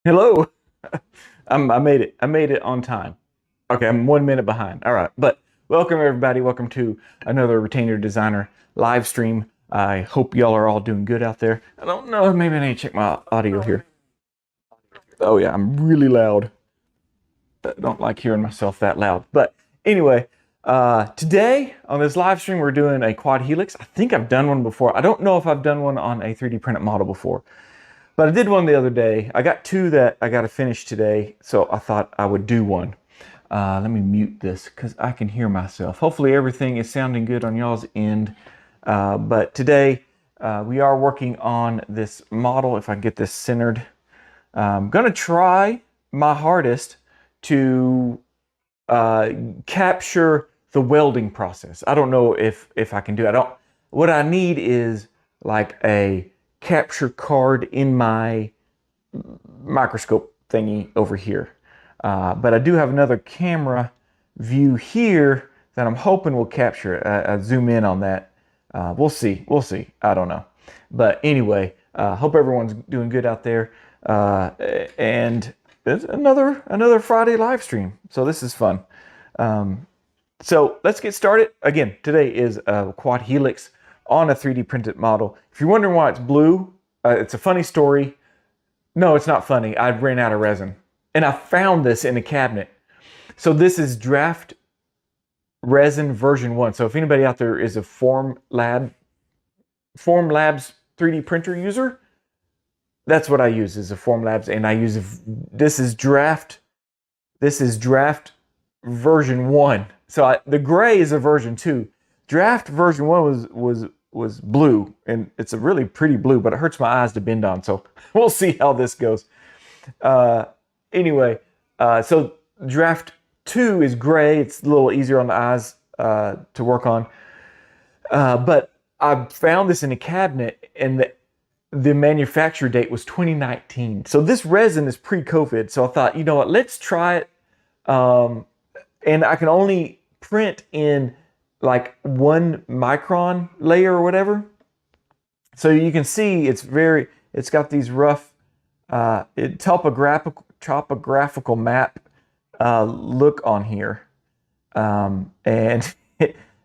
Hello. I made it. I made it on time. Okay, I'm 1 minute behind. All right, but welcome everybody. Welcome to another Retainer Designer live stream. I hope y'all are all doing good out there. I don't know. Maybe I need to check my audio here. Oh yeah, I'm really loud. I don't like hearing myself that loud. But anyway, today on this live stream, we're doing a Quad-helix. I think I've done one before. I don't know if I've done one on a 3D printed model before. But I did one the other day. I got two that I got to finish today, so I thought I would do one. Let me mute this because I can hear myself. Hopefully everything is sounding good on y'all's end. But today we are working on this model, if I can get this centered. I'm going to try my hardest to capture the welding process. I don't know if I can do it. What I need is like a capture card in my microscope thingy over here. But I do have another camera view here that I'm hoping will capture it. I zoom in on that. We'll see. We'll see. I don't know. But anyway, hope everyone's doing good out there. And it's another Friday live stream. So this is fun. So let's get started. Again, today is a Quad-helix on a 3D printed model. If you're wondering why it's blue, it's a funny story. No, it's not funny. I ran out of resin. And I found this in a cabinet. So this is draft resin version 1. So if anybody out there is a Formlabs 3D printer user, that's what I use, is a Formlabs, and I use this is draft version 1. So the gray is a version 2. Draft version 1 was blue, and it's a really pretty blue, but it hurts my eyes to bend on, so we'll see how this goes. Anyway, so draft 2 is gray. It's a little easier on the eyes to work on. But I found this in a cabinet, and the manufacture date was 2019. So this resin is pre-COVID, so I thought, you know what, let's try it. And I can only print in like 1 micron layer or whatever. So you can see it's got these rough topographical map look on here. And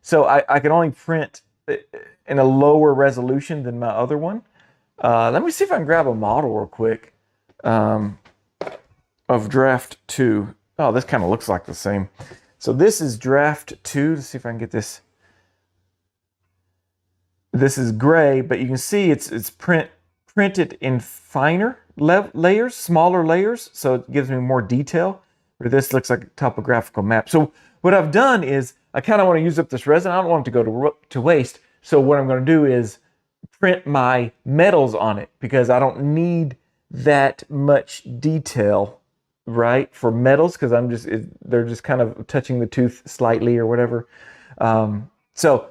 so I can only print in a lower resolution than my other one. Let me see if I can grab a model real quick of draft 2. Oh, this kind of looks like the same. So this is draft 2. Let's see if I can get this. This is gray, but you can see it's printed in finer layers, smaller layers, so it gives me more detail. Where this looks like a topographical map. So what I've done is I kind of want to use up this resin. I don't want it to go to waste. So what I'm going to do is print my metals on it, because I don't need that much detail, right, for metals, because they're just kind of touching the tooth slightly or whatever. So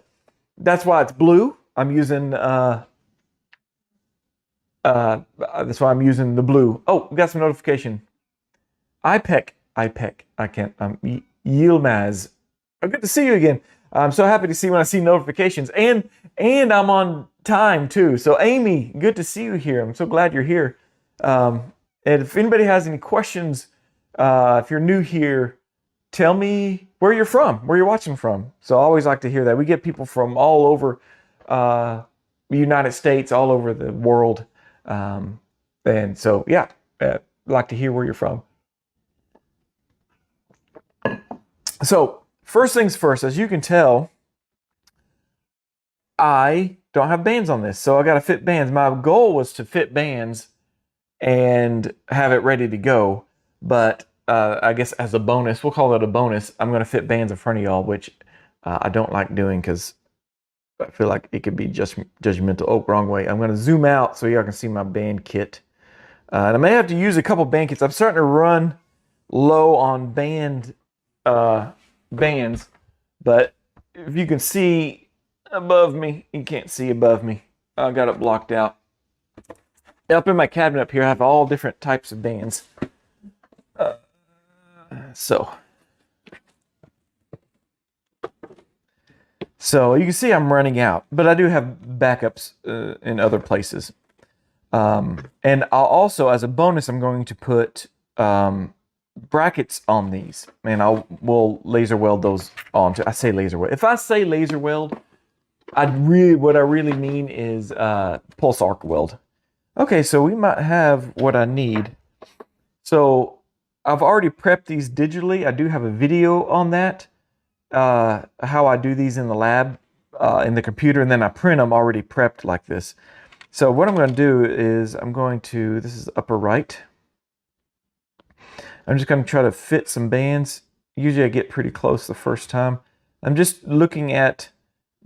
that's why it's blue. I'm using that's why I'm using the blue. Oh, we got some notification. IPEC. I can't. Yilmaz. Oh, good to see you again. I'm so happy to see when I see notifications, and I'm on time too. So Amy, good to see you here. I'm so glad you're here. And if anybody has any questions, if you're new here, tell me where you're from, where you're watching from. So I always like to hear that. We get people from all over the United States, all over the world. And so, yeah, I'd like to hear where you're from. So first things first, as you can tell, I don't have bands on this. So I got to fit bands. My goal was to fit bands and have it ready to go. But I guess as a bonus, we'll call it a bonus, I'm going to fit bands in front of y'all, which I don't like doing because I feel like it could be just judgmental. Oh, wrong way. I'm going to zoom out so y'all can see my band kit. And I may have to use a couple band kits. I'm starting to run low on bands, but if you can see above me, you can't see above me. I got it blocked out. Up in my cabinet up here, I have all different types of bands. So you can see I'm running out, but I do have backups in other places. And I'll also, as a bonus, I'm going to put brackets on these, and we'll laser weld those onto. I say laser weld. If I say laser weld, what I really mean is pulse arc weld. Okay, so we might have what I need. So I've already prepped these digitally. I do have a video on that, how I do these in the lab, in the computer, and then I print them already prepped like this. So what I'm going to do is this is upper right. I'm just going to try to fit some bands. Usually I get pretty close the first time. I'm just looking at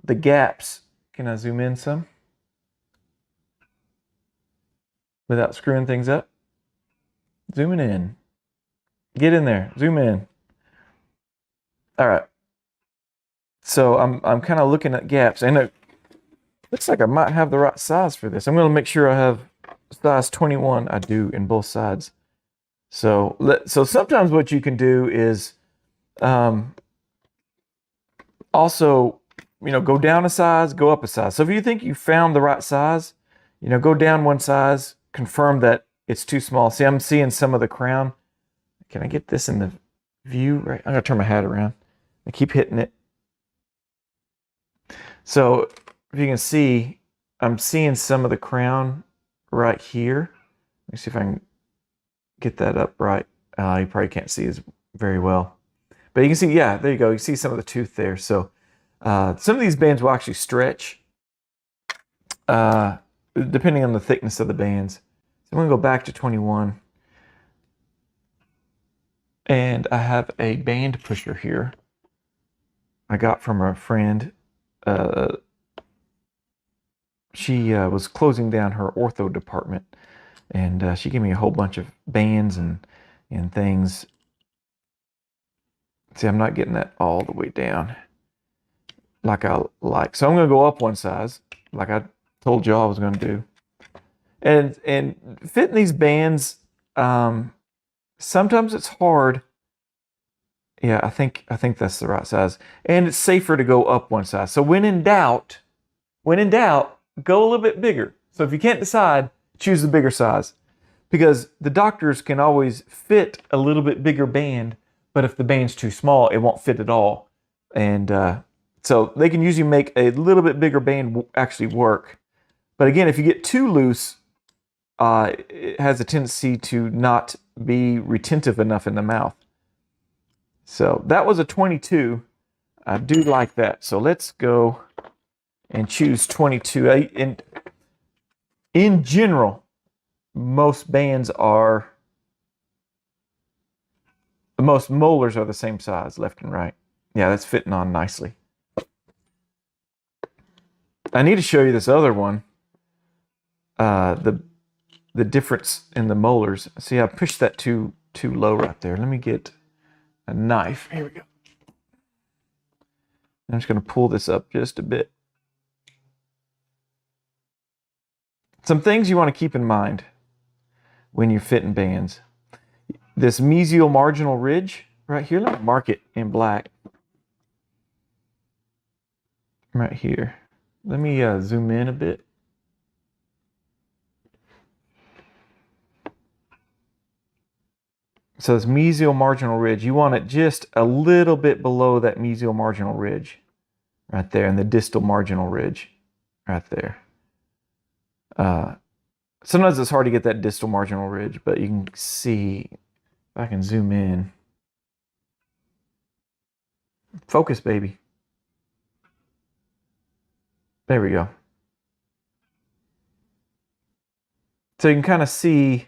the gaps. Can I zoom in some? Without screwing things up? Zooming in. Get in there. Zoom in. All right. So I'm kind of looking at gaps, and it looks like I might have the right size for this. I'm going to make sure I have size 21. I do in both sides. So sometimes what you can do is also, go down a size, go up a size. So if you think you found the right size, go down one size, confirm that it's too small. See, I'm seeing some of the crown. Can I get this in the view? Right, I'm going to turn my hat around. I keep hitting it. So if you can see, I'm seeing some of the crown right here. Let me see if I can get that up right. You probably can't see as very well. But you can see, yeah, there you go. You see some of the tooth there. So some of these bands will actually stretch depending on the thickness of the bands. So I'm going to go back to 21. And I have a band pusher here I got from a friend. She was closing down her ortho department, and she gave me a whole bunch of bands and things. See, I'm not getting that all the way down like I like. So I'm going to go up one size, like I told you I was going to do. And fitting these bands, sometimes it's hard. Yeah, I think that's the right size. And it's safer to go up one size. So when in doubt, go a little bit bigger. So if you can't decide, choose the bigger size. Because the doctors can always fit a little bit bigger band, but if the band's too small, it won't fit at all. And so they can usually make a little bit bigger band actually work. But again, if you get too loose, it has a tendency to not be retentive enough in the mouth. So that was a 22. I do like that. So let's go and choose 22. In general, most molars are the same size, left and right. Yeah, that's fitting on nicely. I need to show you this other one. The difference in the molars. See, I pushed that too low right there. Let me get a knife. Here we go. I'm just going to pull this up just a bit. Some things you want to keep in mind when you're fitting bands. This mesial marginal ridge right here, let me mark it in black. Right here. Let me zoom in a bit. So this mesial marginal ridge, you want it just a little bit below that mesial marginal ridge right there, and the distal marginal ridge right there. Sometimes it's hard to get that distal marginal ridge, but you can see, if I can zoom in. Focus, baby. There we go. So you can kind of see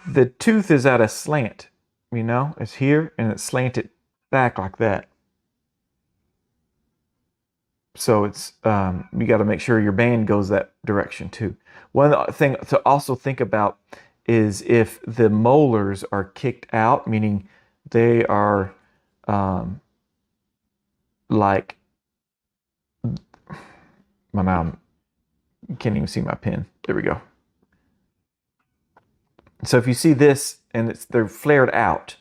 the tooth is at a slant, it's here and it's slanted back like that. So it's, you got to make sure your band goes that direction too. One thing to also think about is if the molars are kicked out, meaning they are like, now you can't even see my pen. There we go. So if you see this and they're flared out,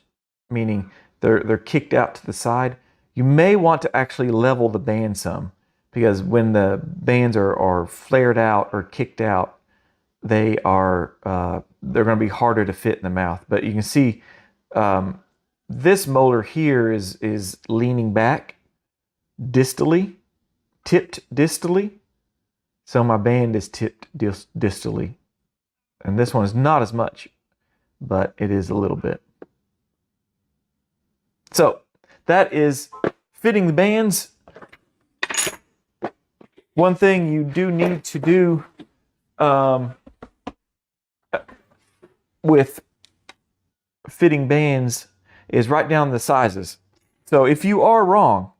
meaning they're kicked out to the side, you may want to actually level the band some, because when the bands are flared out or kicked out, they are they're going to be harder to fit in the mouth. But you can see this molar here is leaning back distally, tipped distally. So my band is tipped distally. And this one is not as much, but it is a little bit. So that is fitting the bands. One thing you do need to do with fitting bands is write down the sizes. So if you are wrong,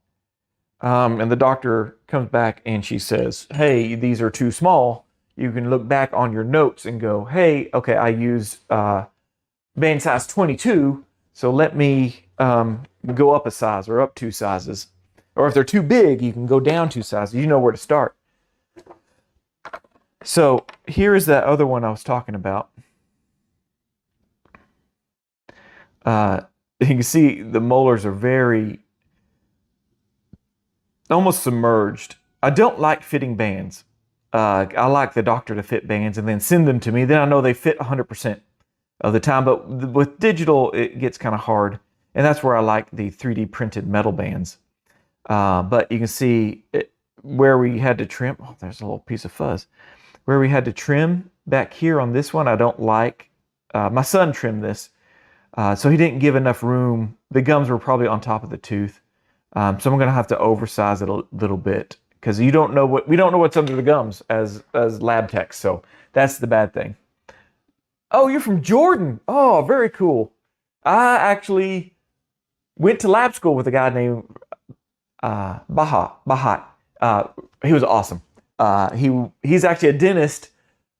and the doctor comes back and she says, hey, these are too small, you can look back on your notes and go, hey, okay, I used band size 22, so let me go up a size or up 2 sizes. Or if they're too big, you can go down 2 sizes. You know where to start. So here is that other one I was talking about. You can see the molars are very almost submerged. I don't like fitting bands. I like the doctor to fit bands and then send them to me. Then I know they fit 100% of the time. But with digital, it gets kind of hard. And that's where I like the 3D printed metal bands. But you can see where we had to trim. Oh, there's a little piece of fuzz. Where we had to trim back here on this one, I don't like. My son trimmed this. So he didn't give enough room. The gums were probably on top of the tooth. So I'm going to have to oversize it a little bit because we don't know what's under the gums as lab techs. So that's the bad thing. Oh, you're from Jordan. Oh, very cool. I actually went to lab school with a guy named Bahat. He was awesome. He's actually a dentist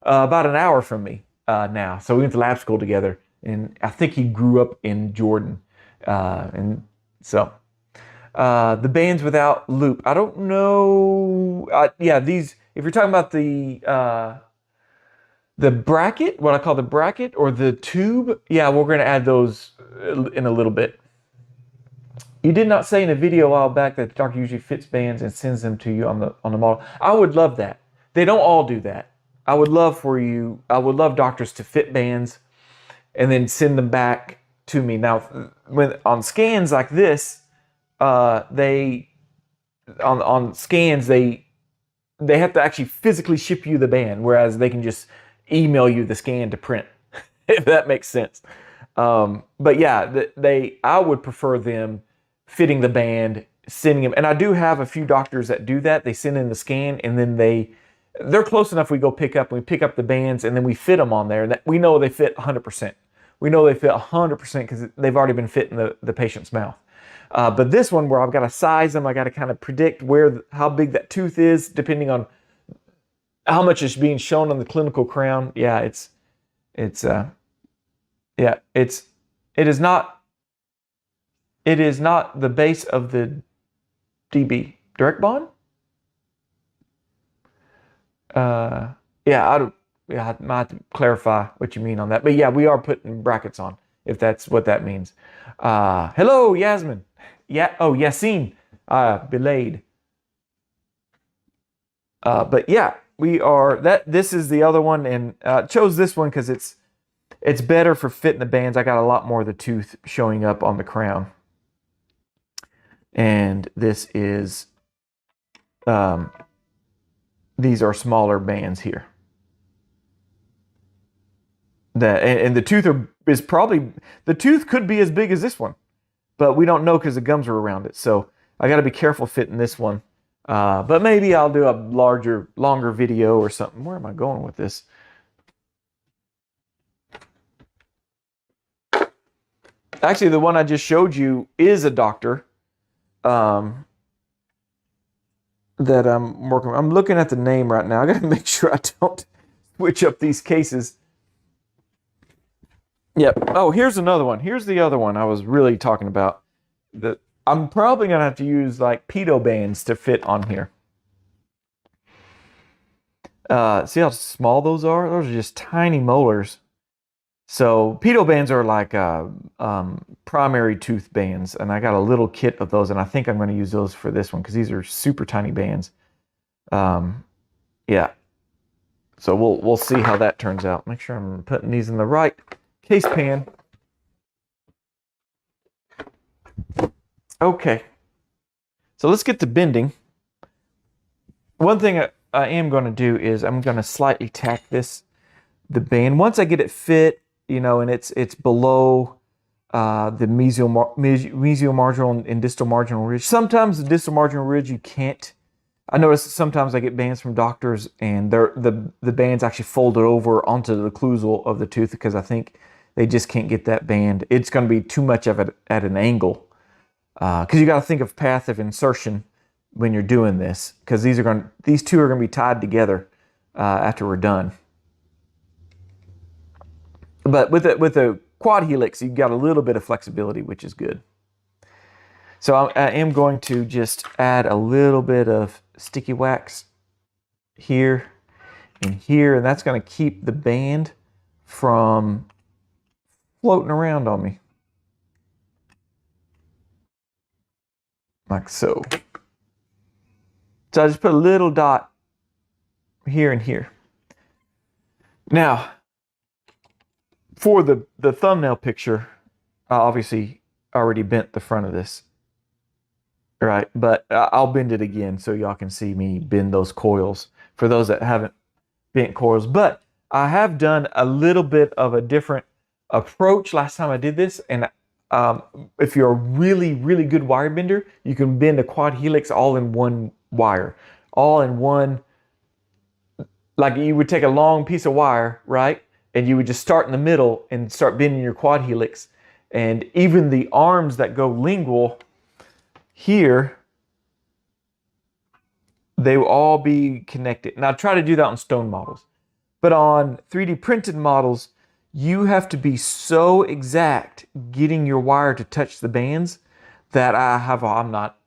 about an hour from me now. So we went to lab school together. And I think he grew up in Jordan. And so the bands without loop. I don't know. Yeah, these, if you're talking about the bracket, what I call the bracket or the tube, yeah, we're going to add those in a little bit. You did not say in a video a while back that the doctor usually fits bands and sends them to you on the model. I would love that. They don't all do that. I would love doctors to fit bands and then send them back to me. Now, when on scans like this, on scans they have to actually physically ship you the band, whereas they can just email you the scan to print, if that makes sense. But yeah, I would prefer them fitting the band, sending them, and I do have a few doctors that do that. They send in the scan, and then they're close enough. We go pick up the bands, and then we fit them on there, and we know they fit 100%. We know they fit 100% because they've already been fit in the patient's mouth. But this one, where I've got to size them, I got to kind of predict how big that tooth is, depending on how much is being shown on the clinical crown. Yeah, it is not the base of the DB direct bond. I might have to clarify what you mean on that. But yeah, we are putting brackets on, if that's what that means. Hello, Yasmin. Yeah. Oh, Yassine. Belayed. But yeah, we are. This is the other one, and chose this one because it's better for fitting the bands. I got a lot more of the tooth showing up on the crown. And this is, these are smaller bands here. And the tooth the tooth could be as big as this one, but we don't know because the gums are around it. So I got to be careful fitting this one. But maybe I'll do a longer video or something. Where am I going with this? Actually, the one I just showed you is a doctor that I'm working with. I'm looking at the name right now. I got to make sure I don't switch up these cases. Yep. Oh, here's another one. Here's the other one I was really talking about. I'm probably going to have to use like pedo bands to fit on here. See how small those are? Those are just tiny molars. So pedo bands are like primary tooth bands, and I got a little kit of those, and I think I'm going to use those for this one because these are super tiny bands. Yeah. So we'll see how that turns out. Make sure I'm putting these in the right case pan. Okay. So let's get to bending. One thing I am going to do is I'm going to slightly tack the band. Once I get it fit, you know, and it's below the mesial marginal and distal marginal ridge. Sometimes the distal marginal ridge you can't. I notice sometimes I get bands from doctors and the band's actually folded over onto the occlusal of the tooth because I think they just can't get that band. It's going to be too much of it at an angle because you got to think of path of insertion when you're doing this, because these two are going to be tied together after we're done. But with a quad helix, you've got a little bit of flexibility, which is good. So I am going to just add a little bit of sticky wax here and here, and that's going to keep the band from floating around on me. Like so. So I just put a little dot here and here. Now, for the thumbnail picture, I obviously already bent the front of this, right? But I'll bend it again so y'all can see me bend those coils for those that haven't bent coils. But I have done a little bit of a different approach last time I did this, and if you're a really, really good wire bender, you can bend a quad helix all in one wire, all in one. Like you would take a long piece of wire, right? And you would just start in the middle and start bending your quad helix. And even the arms that go lingual here, they will all be connected. And I try to do that on stone models. But on 3D printed models, you have to be so exact getting your wire to touch the bands that I'm not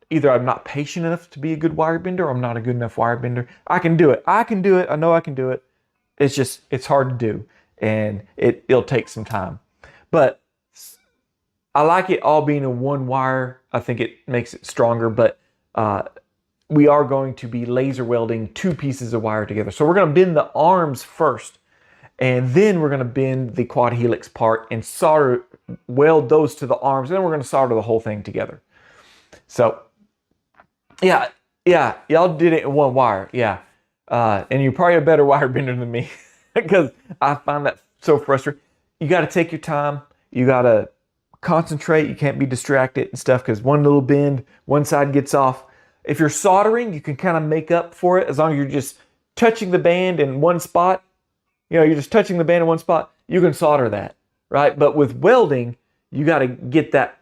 patient enough to be a good wire bender, or I'm not a good enough wire bender. I can do it. I know I can do it. It's hard to do, and it'll take some time. But I like it all being in one wire. I think it makes it stronger, but we are going to be laser welding two pieces of wire together. So we're going to bend the arms first, and then we're going to bend the quad helix part and weld those to the arms, and then we're going to solder the whole thing together. So yeah, y'all did it in one wire, yeah. And you're probably a better wire bender than me because I find that so frustrating. You got to take your time. You got to concentrate. You can't be distracted and stuff because one little bend, one side gets off. If you're soldering, you can kind of make up for it as long as you're just touching the band in one spot. You know, you're just touching the band in one spot. You can solder that, right? But with welding, you got to get that.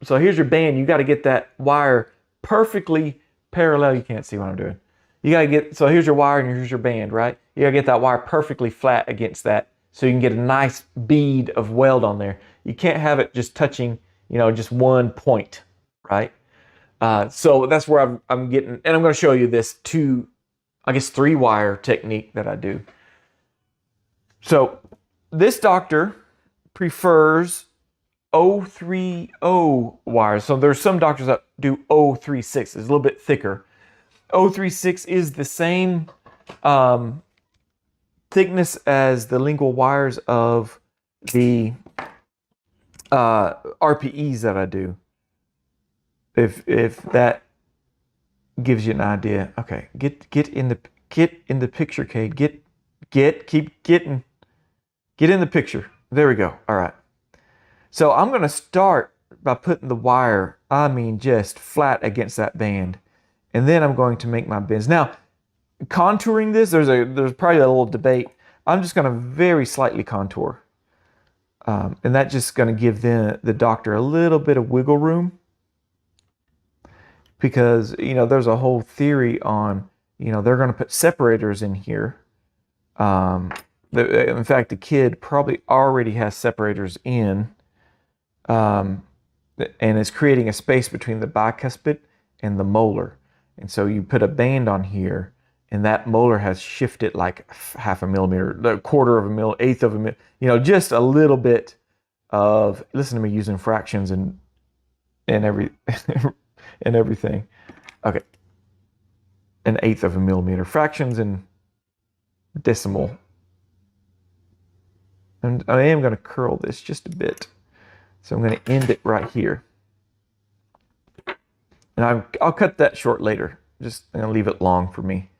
So here's your band. You got to get that wire perfectly parallel. You can't see what I'm doing. You got to get, so here's your wire and here's your band, right? You got to get that wire perfectly flat against that so you can get a nice bead of weld on there. You can't have it just touching, you know, just one point, right? So that's where I'm getting, and I'm going to show you this 3-wire technique that I do. So this doctor prefers 030 wires. So there's some doctors that do 036. It's a little bit thicker. 036 is the same thickness as the lingual wires of the RPEs that I do. If that gives you an idea. Okay, get in the picture, Cade. Keep getting in the picture. There we go. All right. So I'm going to start by putting the wire, just flat against that band. And then I'm going to make my bends. Now, contouring this, there's probably a little debate. I'm just going to very slightly contour. And that's just going to give the doctor a little bit of wiggle room. Because, you know, there's a whole theory on, you know, they're going to put separators in here. In fact, the kid probably already has separators in. And it's creating a space between the bicuspid and the molar. And so you put a band on here, and that molar has shifted like half a millimeter, a quarter of a mil, eighth of a mil, you know, just a little bit of, listen to me using fractions and everything. Okay. An eighth of a millimeter. Fractions and decimal. And I am going to curl this just a bit. So I'm going to end it right here. And I'll cut that short later. Just I'm going to leave it long for me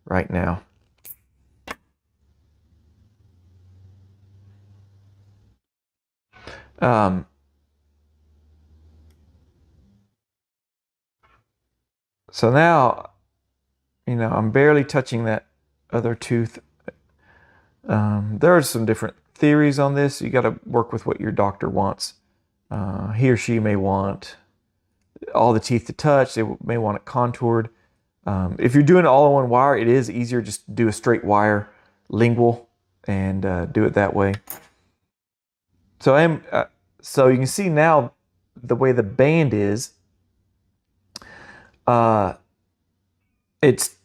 right now. So now, you know, I'm barely touching that other tooth. There are some different theories on this. You got to work with what your doctor wants. He or she may want all the teeth to touch. They may want it contoured. If you're doing it all in one wire, it is easier just to do a straight wire lingual and do it that way. So so you can see now the way the band is. It's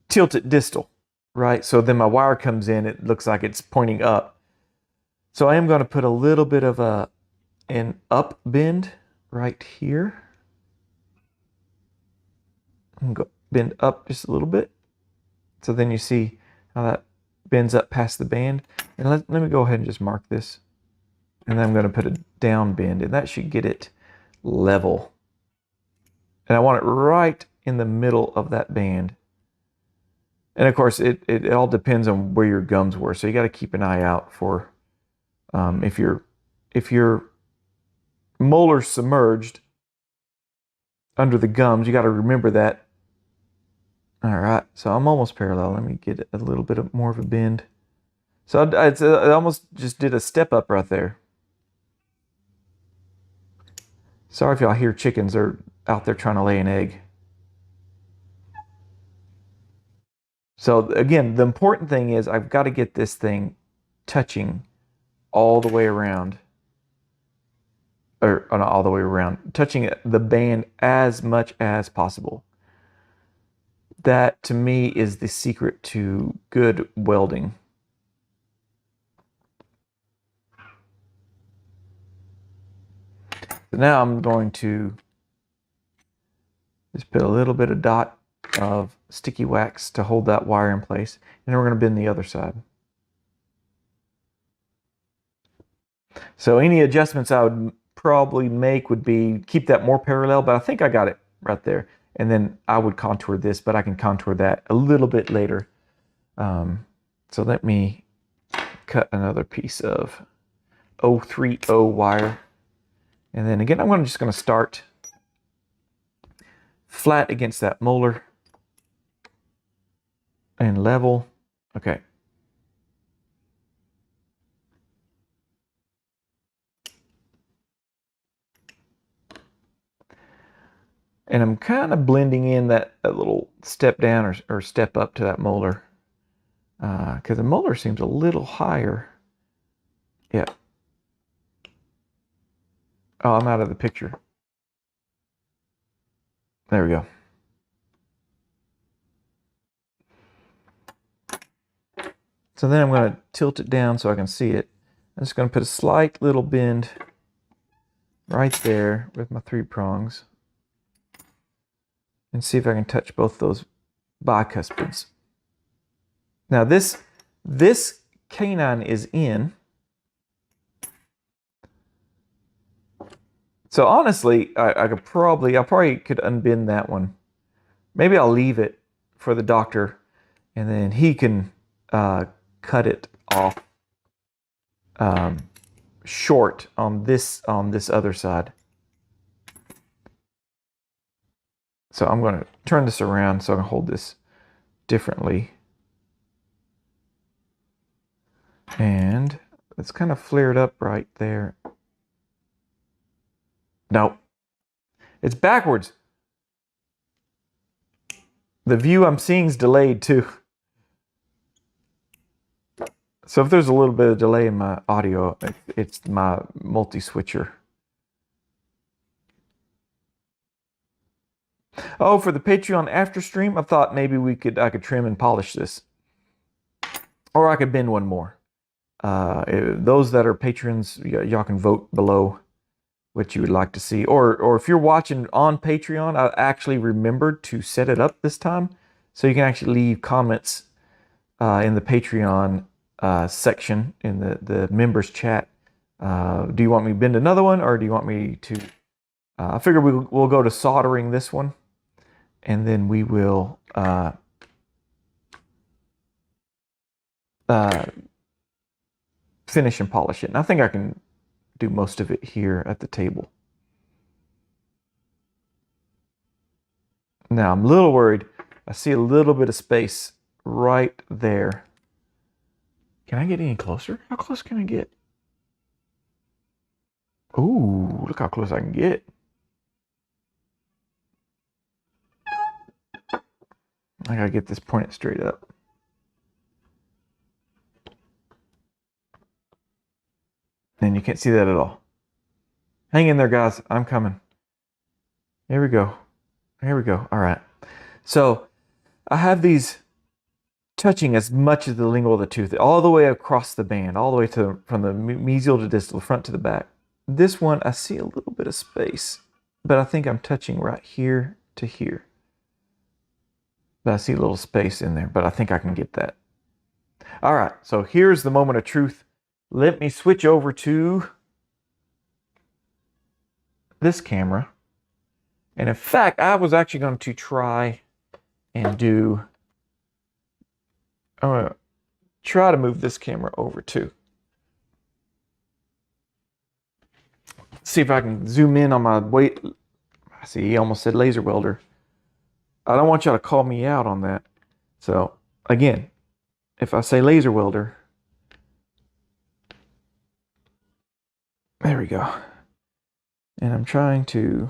tilted distal, right? So then my wire comes in, it looks like it's pointing up. So I am going to put a little bit of an up bend right here. I'm going to bend up just a little bit. So then you see how that bends up past the band. And let me go ahead and just mark this. And then I'm going to put a down bend, and that should get it level. And I want it right in the middle of that band. And of course, it all depends on where your gums were. So you got to keep an eye out for if your molar's submerged under the gums, you got to remember that. All right, so I'm almost parallel. Let me get a little bit more of a bend. So I almost just did a step up right there. Sorry if y'all hear chickens. They're out there trying to lay an egg. So again, the important thing is I've got to get this thing touching all the way around. Or not all the way around. Touching the band as much as possible. That, to me, is the secret to good welding. So now I'm going to just put a little bit of dot of sticky wax to hold that wire in place. And then we're going to bend the other side. So any adjustments I would probably make would be keep that more parallel, but I think I got it right there. And then I would contour this, but I can contour that a little bit later. So let me cut another piece of 030 wire. And then again, I'm just going to start flat against that molar and level. Okay. And I'm kind of blending in that little step down or step up to that molar. Because the molar seems a little higher. Yeah. Oh, I'm out of the picture. There we go. So then I'm going to tilt it down so I can see it. I'm just going to put a slight little bend right there with my 3 prongs. And see if I can touch both those bicuspids. Now this canine is in. So honestly, I probably could unbend that one. Maybe I'll leave it for the doctor, and then he can cut it off short on this other side. So I'm going to turn this around so I can hold this differently. And it's kind of flared up right there. Nope. It's backwards. The view I'm seeing is delayed too. So if there's a little bit of delay in my audio, it's my multi-switcher. Oh, for the Patreon after stream, I thought maybe I could trim and polish this. Or I could bend one more. Those that are patrons, y'all can vote below what you would like to see. Or if you're watching on Patreon, I actually remembered to set it up this time. So you can actually leave comments in the Patreon section in the members chat. Do you want me to bend another one, or do you want me to? I figure we'll go to soldering this one, and then we will finish and polish it. And I think I can do most of it here at the table. Now I'm a little worried. I see a little bit of space right there. Can I get any closer? How close can I get? Ooh, look how close I can get. I gotta get this pointed straight up. And you can't see that at all. Hang in there, guys. I'm coming. Here we go. Here we go. All right. So I have these touching as much as the lingual of the tooth, all the way across the band, all the way to from the mesial to distal, front to the back. This one, I see a little bit of space, but I think I'm touching right here to here. But I see a little space in there, but I think I can get that. All right, so here's the moment of truth. Let me switch over to this camera. And in fact, I was actually going to try and do, I'm going to try to move this camera over too. See if I can zoom in on my weight. I see, he almost said laser welder. I don't want y'all to call me out on that. So again, if I say laser welder, there we go. And I'm trying to,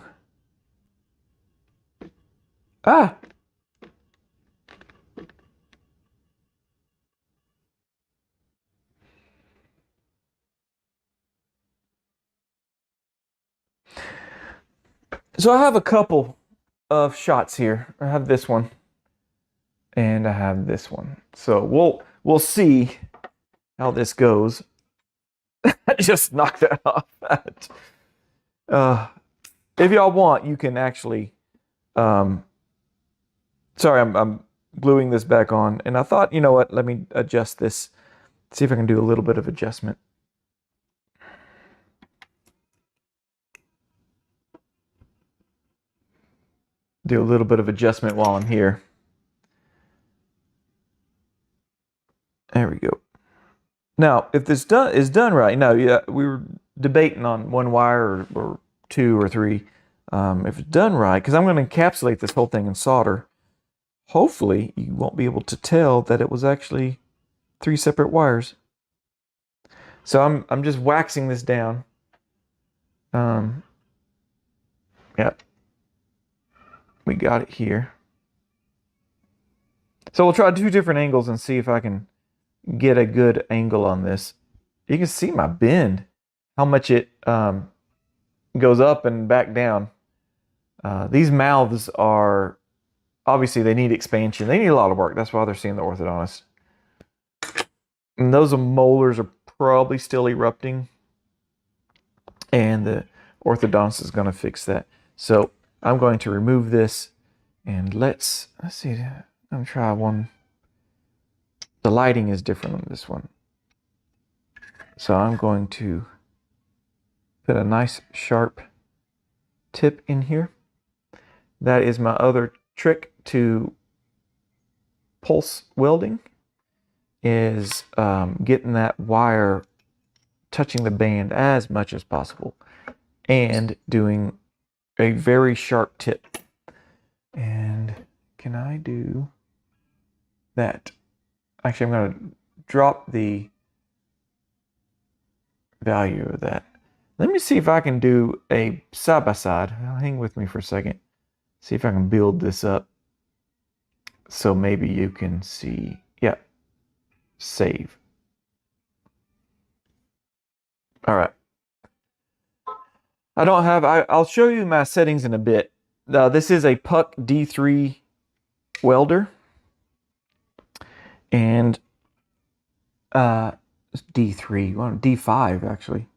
So I have a couple of shots here. I have this one and I have this one. So we'll see how this goes. I just knocked that off. If y'all want, you can actually sorry, I'm gluing this back on, and I thought, you know what, let me adjust this, see if I can do a little bit of adjustment. Do a little bit of adjustment while I'm here. There we go. Now, if this is done right, now, yeah, we were debating on one wire or two or three. If it's done right, because I'm going to encapsulate this whole thing in solder, hopefully you won't be able to tell that it was actually 3 separate wires. So I'm just waxing this down. Yep. We got it here. So we'll try 2 different angles and see if I can get a good angle on this. You can see my bend, how much it goes up and back down. These mouths are, obviously they need expansion. They need a lot of work. That's why they're seeing the orthodontist. And those molars are probably still erupting. And the orthodontist is going to fix that. So I'm going to remove this, and let's see. I'm going to try one. The lighting is different on this one. So I'm going to put a nice sharp tip in here. That is my other trick to pulse welding, is getting that wire touching the band as much as possible and doing a very sharp tip. And can I do that? Actually, I'm going to drop the value of that. Let me see if I can do a side-by-side. Hang with me for a second. See if I can build this up so maybe you can see. Yeah, save. All right. I don't have, I'll show you my settings in a bit. This is a PUK D3 welder. And D3, well, D5 actually.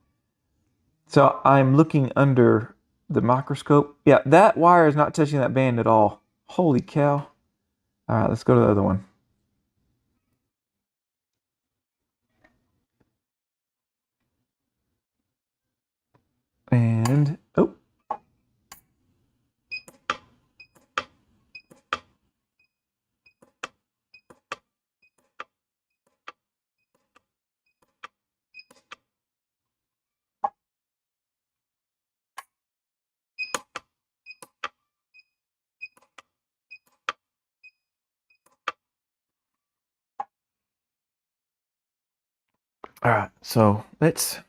So I'm looking under the microscope. Yeah, that wire is not touching that band at all. Holy cow. All right, let's go to the other one. All right, so let's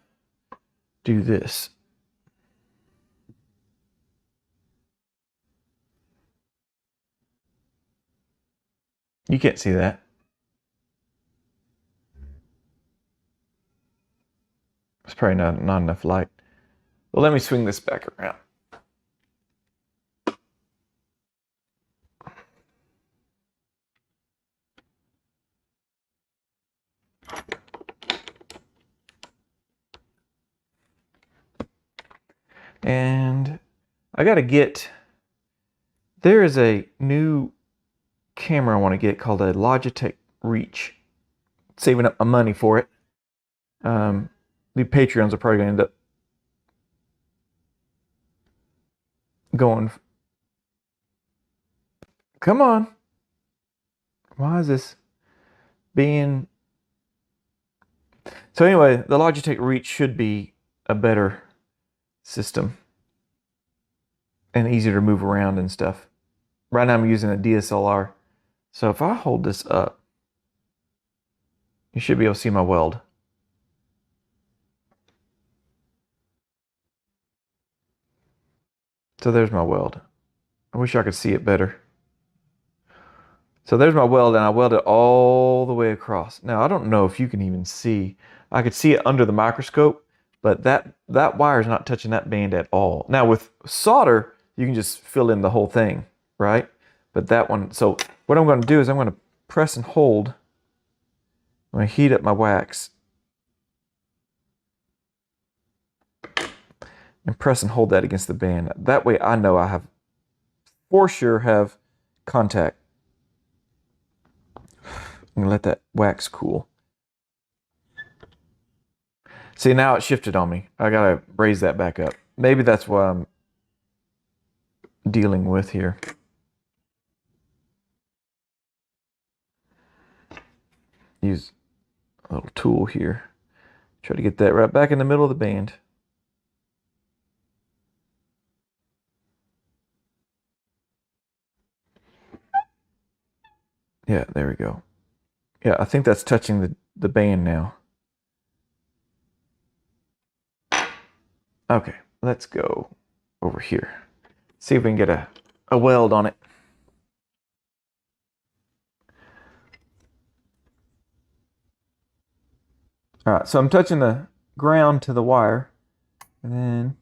do this. You can't see that. It's probably not enough light. Well, let me swing this back around. And I got to get, there is a new camera I want to get called a Logitech Reach. Saving up my money for it. The Patreons are probably going to end up going. Come on. Why is this being... So anyway, the Logitech Reach should be a better system and easier to move around and stuff. Right now I'm using a DSLR. So if I hold this up, you should be able to see my weld. So there's my weld. I wish I could see it better. So there's my weld, and I weld it all the way across. Now, I don't know if you can even see. I could see it under the microscope, but that wire is not touching that band at all. Now, with solder, you can just fill in the whole thing, right? But that one, so what I'm going to do is I'm going to press and hold. I'm going to heat up my wax. And press and hold that against the band. That way I know I have, for sure, have contact. I'm gonna let that wax cool. See, now it shifted on me. I gotta raise that back up. Maybe that's what I'm dealing with here. Use a little tool here. Try to get that right back in the middle of the band. Yeah, there we go. Yeah, I think that's touching the band now. Okay, let's go over here. See if we can get a weld on it. All right, so I'm touching the ground to the wire, and then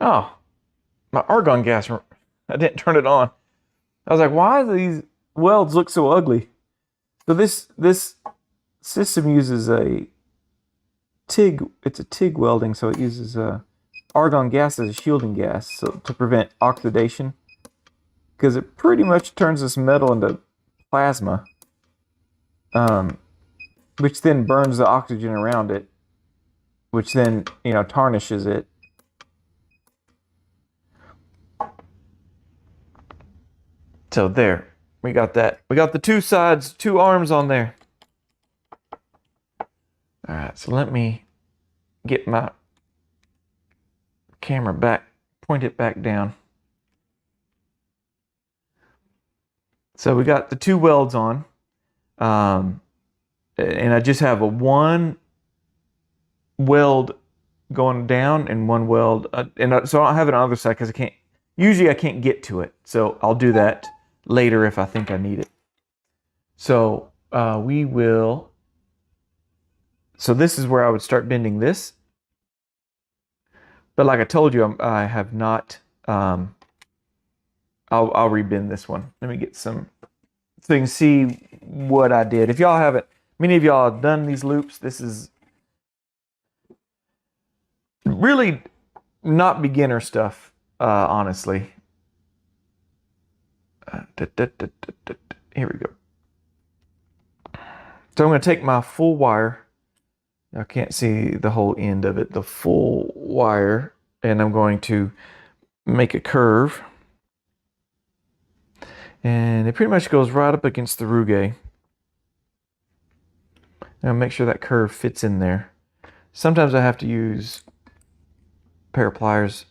oh, my argon gas, I didn't turn it on. I was like, why do these welds look so ugly? So this system uses a TIG, it's a TIG welding, so it uses argon gas as a shielding gas, so to prevent oxidation, because it pretty much turns this metal into plasma, which then burns the oxygen around it, which then, you know, tarnishes it. So there, we got that. We got the two sides, two arms on there. All right, so let me get my camera back, point it back down. So we got the two welds on, and I just have a one weld going down and one weld, so I don't have it on the other side because I can't. Usually I can't get to it, so I'll do that later if I think I need it. So we will. So this is where I would start bending this. But like I told you, I have not. I'll rebend this one. Let me get some so you can see what I did. If y'all haven't, many of y'all have done these loops. This is really not beginner stuff, honestly. Here we go. So I'm going to take my full wire. I can't see the whole end of it, the full wire, and I'm going to make a curve. And it pretty much goes right up against the rugae. And I'll make sure that curve fits in there. Sometimes I have to use a pair of pliers.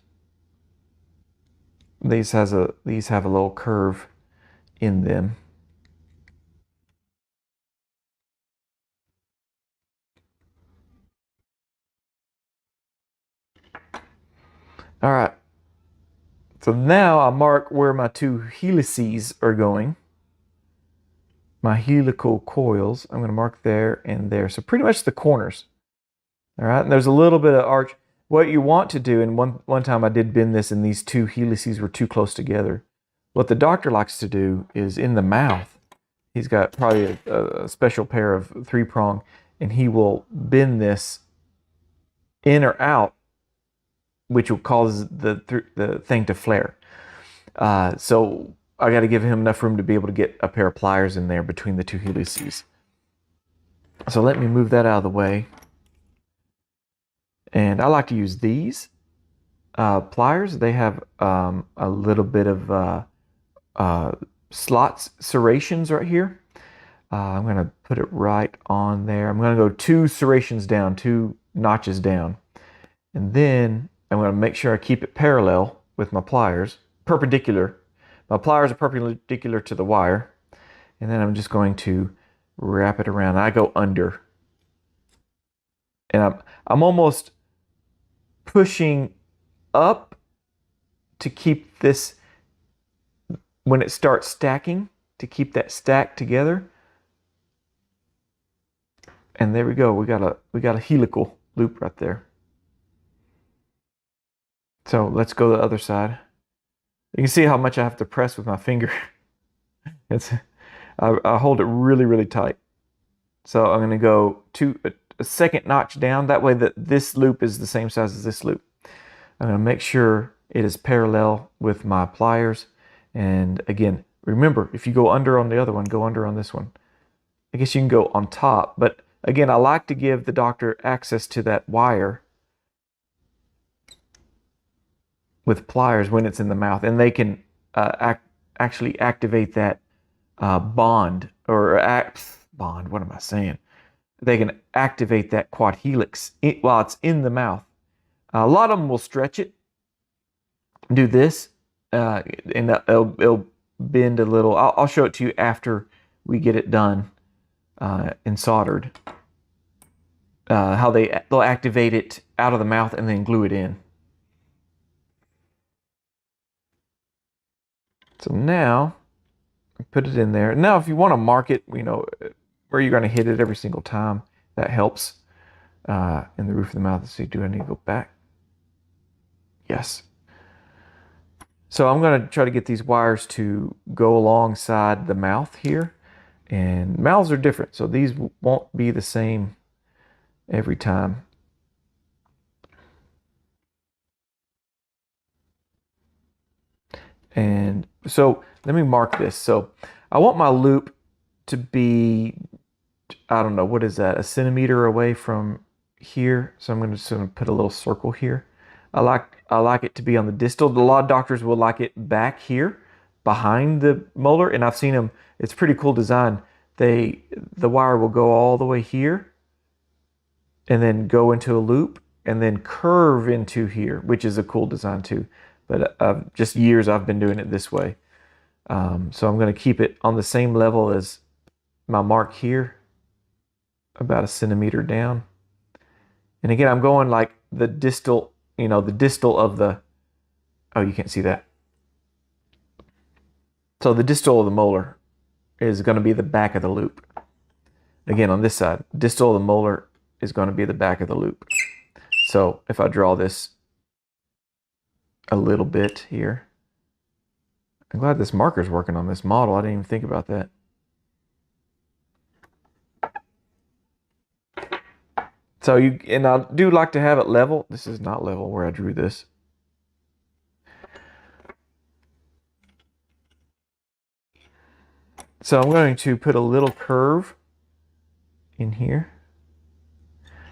these have a little curve in them. All right. So now I mark where my two helices are going. My helical coils, I'm going to mark there and there. So pretty much the corners. All right, and there's a little bit of arch. What you want to do, and one time I did bend this and these two helices were too close together. What the doctor likes to do is in the mouth, he's got probably a special pair of 3-prong, and he will bend this in or out, which will cause the thing to flare. So I got to give him enough room to be able to get a pair of pliers in there between the two helices. So let me move that out of the way. And I like to use these pliers. They have a little bit of slots, serrations right here. I'm going to put it right on there. I'm going to go 2 serrations down, 2 notches down. And then I'm going to make sure I keep it parallel with my pliers, perpendicular. My pliers are perpendicular to the wire. And then I'm just going to wrap it around. I go under. And I'm almost pushing up to keep this, when it starts stacking, to keep that stacked together. And there we go. We got a helical loop right there. So let's go to the other side. You can see how much I have to press with my finger. I hold it really, really tight. So I'm going to go a second notch down. That way that this loop is the same size as this loop. I'm going to make sure it is parallel with my pliers. And again, remember, if you go under on the other one, go under on this one. I guess you can go on top. But again, I like to give the doctor access to that wire with pliers when it's in the mouth, and they can actually activate that bond, what am I saying? They can activate that Quad-helix while it's in the mouth. A lot of them will stretch it, do this, and it'll bend a little. I'll show it to you after we get it done and soldered. How they'll activate it out of the mouth and then glue it in. So now, put it in there. Now, if you want to mark it, where you're going to hit it every single time, that helps. In the roof of the mouth. Let's see, do I need to go back? Yes. So I'm going to try to get these wires to go alongside the mouth here. And mouths are different, so these won't be the same every time. And so let me mark this. So I want my loop to be, I don't know, what is that, 1 centimeter away from here. So I'm just going to put a little circle here. I like it to be on the distal. A lot of doctors will like it back here behind the molar, and I've seen them. It's a pretty cool design. The wire will go all the way here and then go into a loop and then curve into here, which is a cool design too. But just years I've been doing it this way. So I'm going to keep it on the same level as my mark here, about 1 centimeter down. And again, I'm going like the distal, the distal of the, oh, you can't see that. So the distal of the molar is going to be the back of the loop. Again, on this side, distal of the molar is going to be the back of the loop. So if I draw this a little bit here, I'm glad this marker's working on this model. I didn't even think about that. So and I do like to have it level. This is not level where I drew this. So I'm going to put a little curve in here.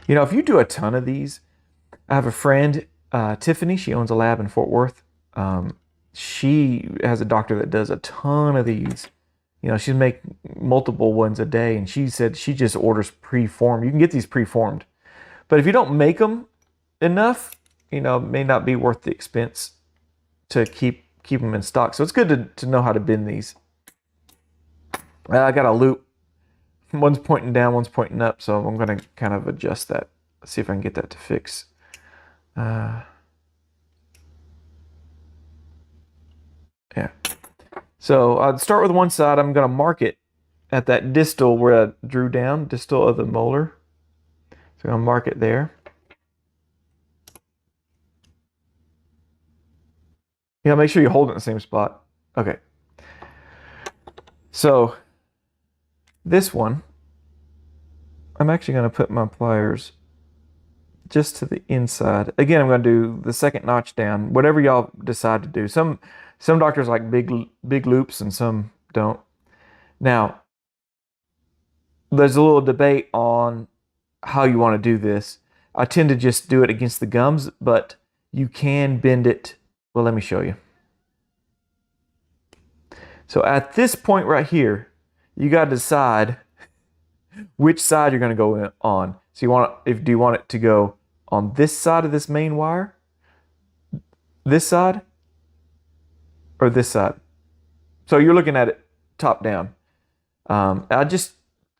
If you do a ton of these, I have a friend, Tiffany, she owns a lab in Fort Worth. She has a doctor that does a ton of these. She'd make multiple ones a day, and she said she just orders pre-formed. You can get these pre-formed. But if you don't make them enough, it may not be worth the expense to keep keep them in stock. So it's good to know how to bend these. I got a loop. One's pointing down, one's pointing up. So I'm going to kind of adjust that. Let's see if I can get that to fix. Yeah. So I'd start with one side. I'm going to mark it at that distal where I drew down, distal of the molar. So I'm going to mark it there. Yeah, make sure you hold it in the same spot. Okay. So this one, I'm actually going to put my pliers just to the inside. Again, I'm going to do the second notch down, whatever y'all decide to do. Some doctors like big loops and some don't. Now, there's a little debate on how you want to do this. I tend to just do it against the gums, but you can bend it. Well, let me show you. So at this point right here, you got to decide which side you're going to go on. So do you want it to go on this side of this main wire, this side, or this side? So you're looking at it top down.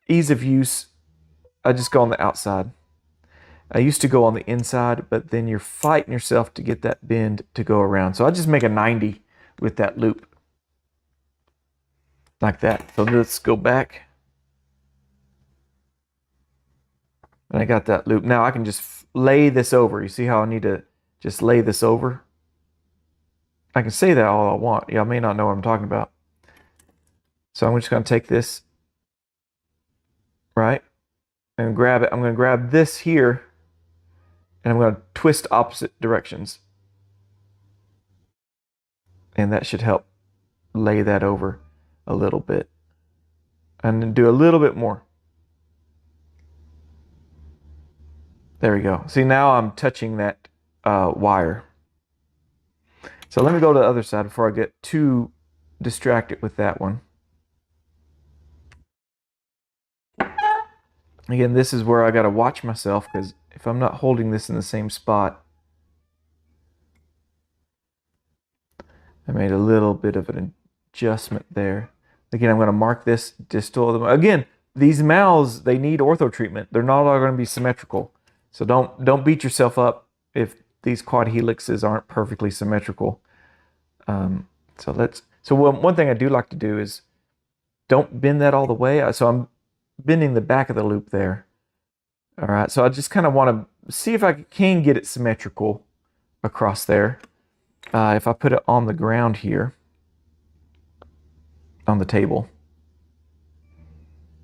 Ease of use, I just go on the outside. I used to go on the inside, but then you're fighting yourself to get that bend to go around. So I just make a 90 with that loop. Like that. So let's go back. And I got that loop. Now I can just lay this over. You see how I need to just lay this over? I can say that all I want. Y'all may not know what I'm talking about. So I'm just going to take this, right, and grab it. I'm going to grab this here, and I'm going to twist opposite directions. And that should help lay that over a little bit. And then do a little bit more. There we go. See, now I'm touching that wire. So let me go to the other side before I get too distracted with that one. Again, this is where I got to watch myself, because if I'm not holding this in the same spot, I made a little bit of an adjustment there. Again, I'm going to mark this distal. Again, these mouths, they need ortho treatment. They're not all going to be symmetrical. So don't beat yourself up if these quad helixes aren't perfectly symmetrical. So one thing I do like to do is don't bend that all the way. So I'm bending the back of the loop there. All right, so I just kind of want to see if I can get it symmetrical across there. If I put it on the ground here, on the table,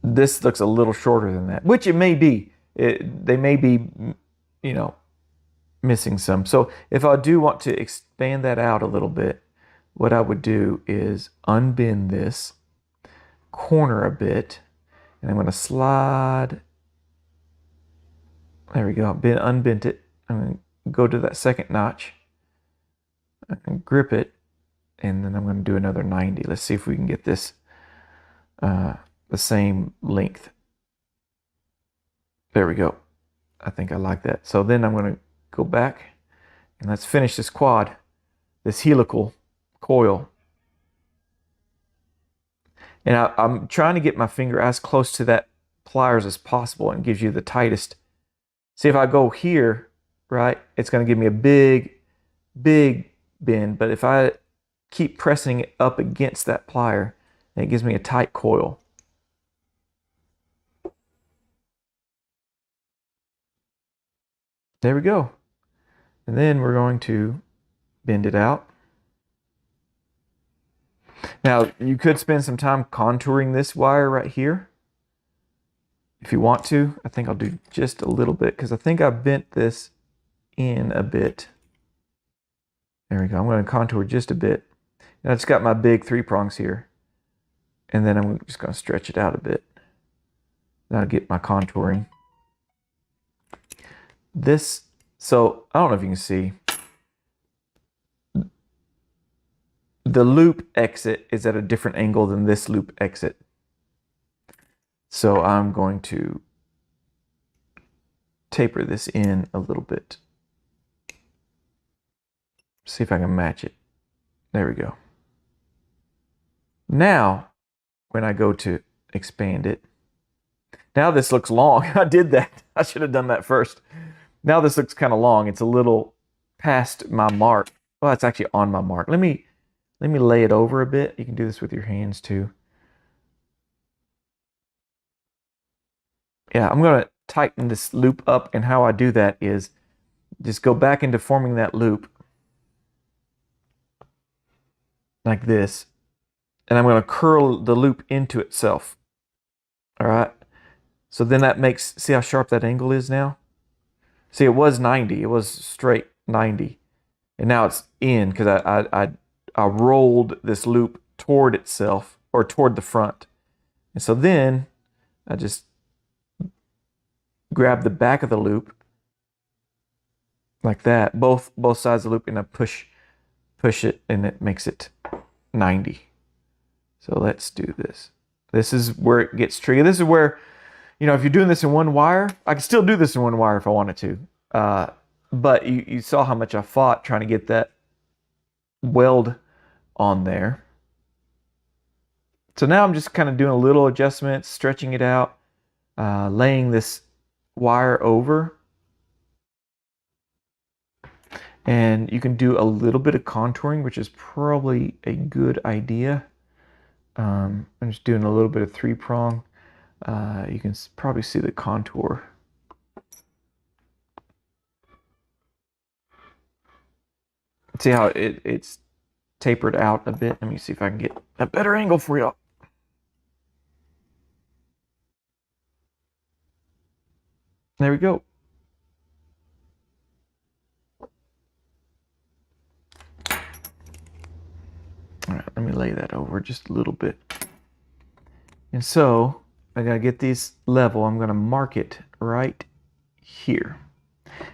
this looks a little shorter than that, which it may be. They may be, you know, missing some. So if I do want to expand that out a little bit, what I would do is unbend this corner a bit, and I'm going to slide. There we go. Unbent it. I'm going to go to that second notch and grip it, and then I'm going to do another 90. Let's see if we can get this the same length. There we go. I think I like that. So then I'm going to go back and let's finish this quad, this helical coil. And I'm trying to get my finger as close to that pliers as possible, and gives you the tightest. See, if I go here, right, it's going to give me a big bend. But if I keep pressing it up against that plier, it gives me a tight coil. There we go. And then we're going to bend it out. Now, you could spend some time contouring this wire right here if you want to. I think I'll do just a little bit, because I think I bent this in a bit. There we go. I'm going to contour just a bit. And I just got my big 3 prongs here. And then I'm just going to stretch it out a bit. Then I'll get my contouring. So I don't know if you can see. The loop exit is at a different angle than this loop exit. So I'm going to taper this in a little bit. See if I can match it. There we go. Now, when I go to expand it, now this looks long. I did that. I should have done that first. Now this looks kind of long. It's a little past my mark. Well, it's actually on my mark. Let me lay it over a bit. You can do this with your hands too. Yeah, I'm going to tighten this loop up, and how I do that is just go back into forming that loop like this, and I'm going to curl the loop into itself. All right, so then that makes, see how sharp that angle is now? See, it was 90, it was straight 90, and now it's in because I rolled this loop toward itself, or toward the front. And so then I just grab the back of the loop like that, both sides of the loop, and I push it, and it makes it 90. So let's do this. This is where it gets tricky. This is where, you know, if you're doing this in one wire, I can still do this in one wire if I wanted to. But you saw how much I fought trying to get that weld on there. So now I'm just kind of doing a little adjustment, stretching it out, laying this wire over. And you can do a little bit of contouring, which is probably a good idea. I'm just doing a little bit of 3-prong. You can probably see the contour. See how it's tapered out a bit? Let me see if I can get a better angle for you. There we go. All right, let me lay that over just a little bit. And so I gotta get these level. I'm gonna mark it right here.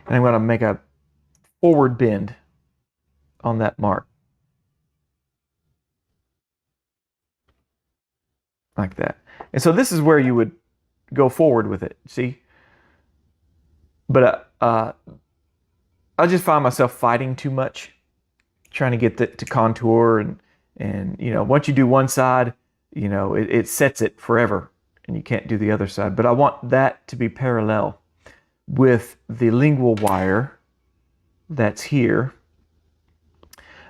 And I'm gonna make a forward bend on that mark. Like that. And so this is where you would go forward with it, see? But I just find myself fighting too much, trying to get to contour, and you know, once you do one side, you know, it sets it forever, and you can't do the other side. But I want that to be parallel with the lingual wire that's here.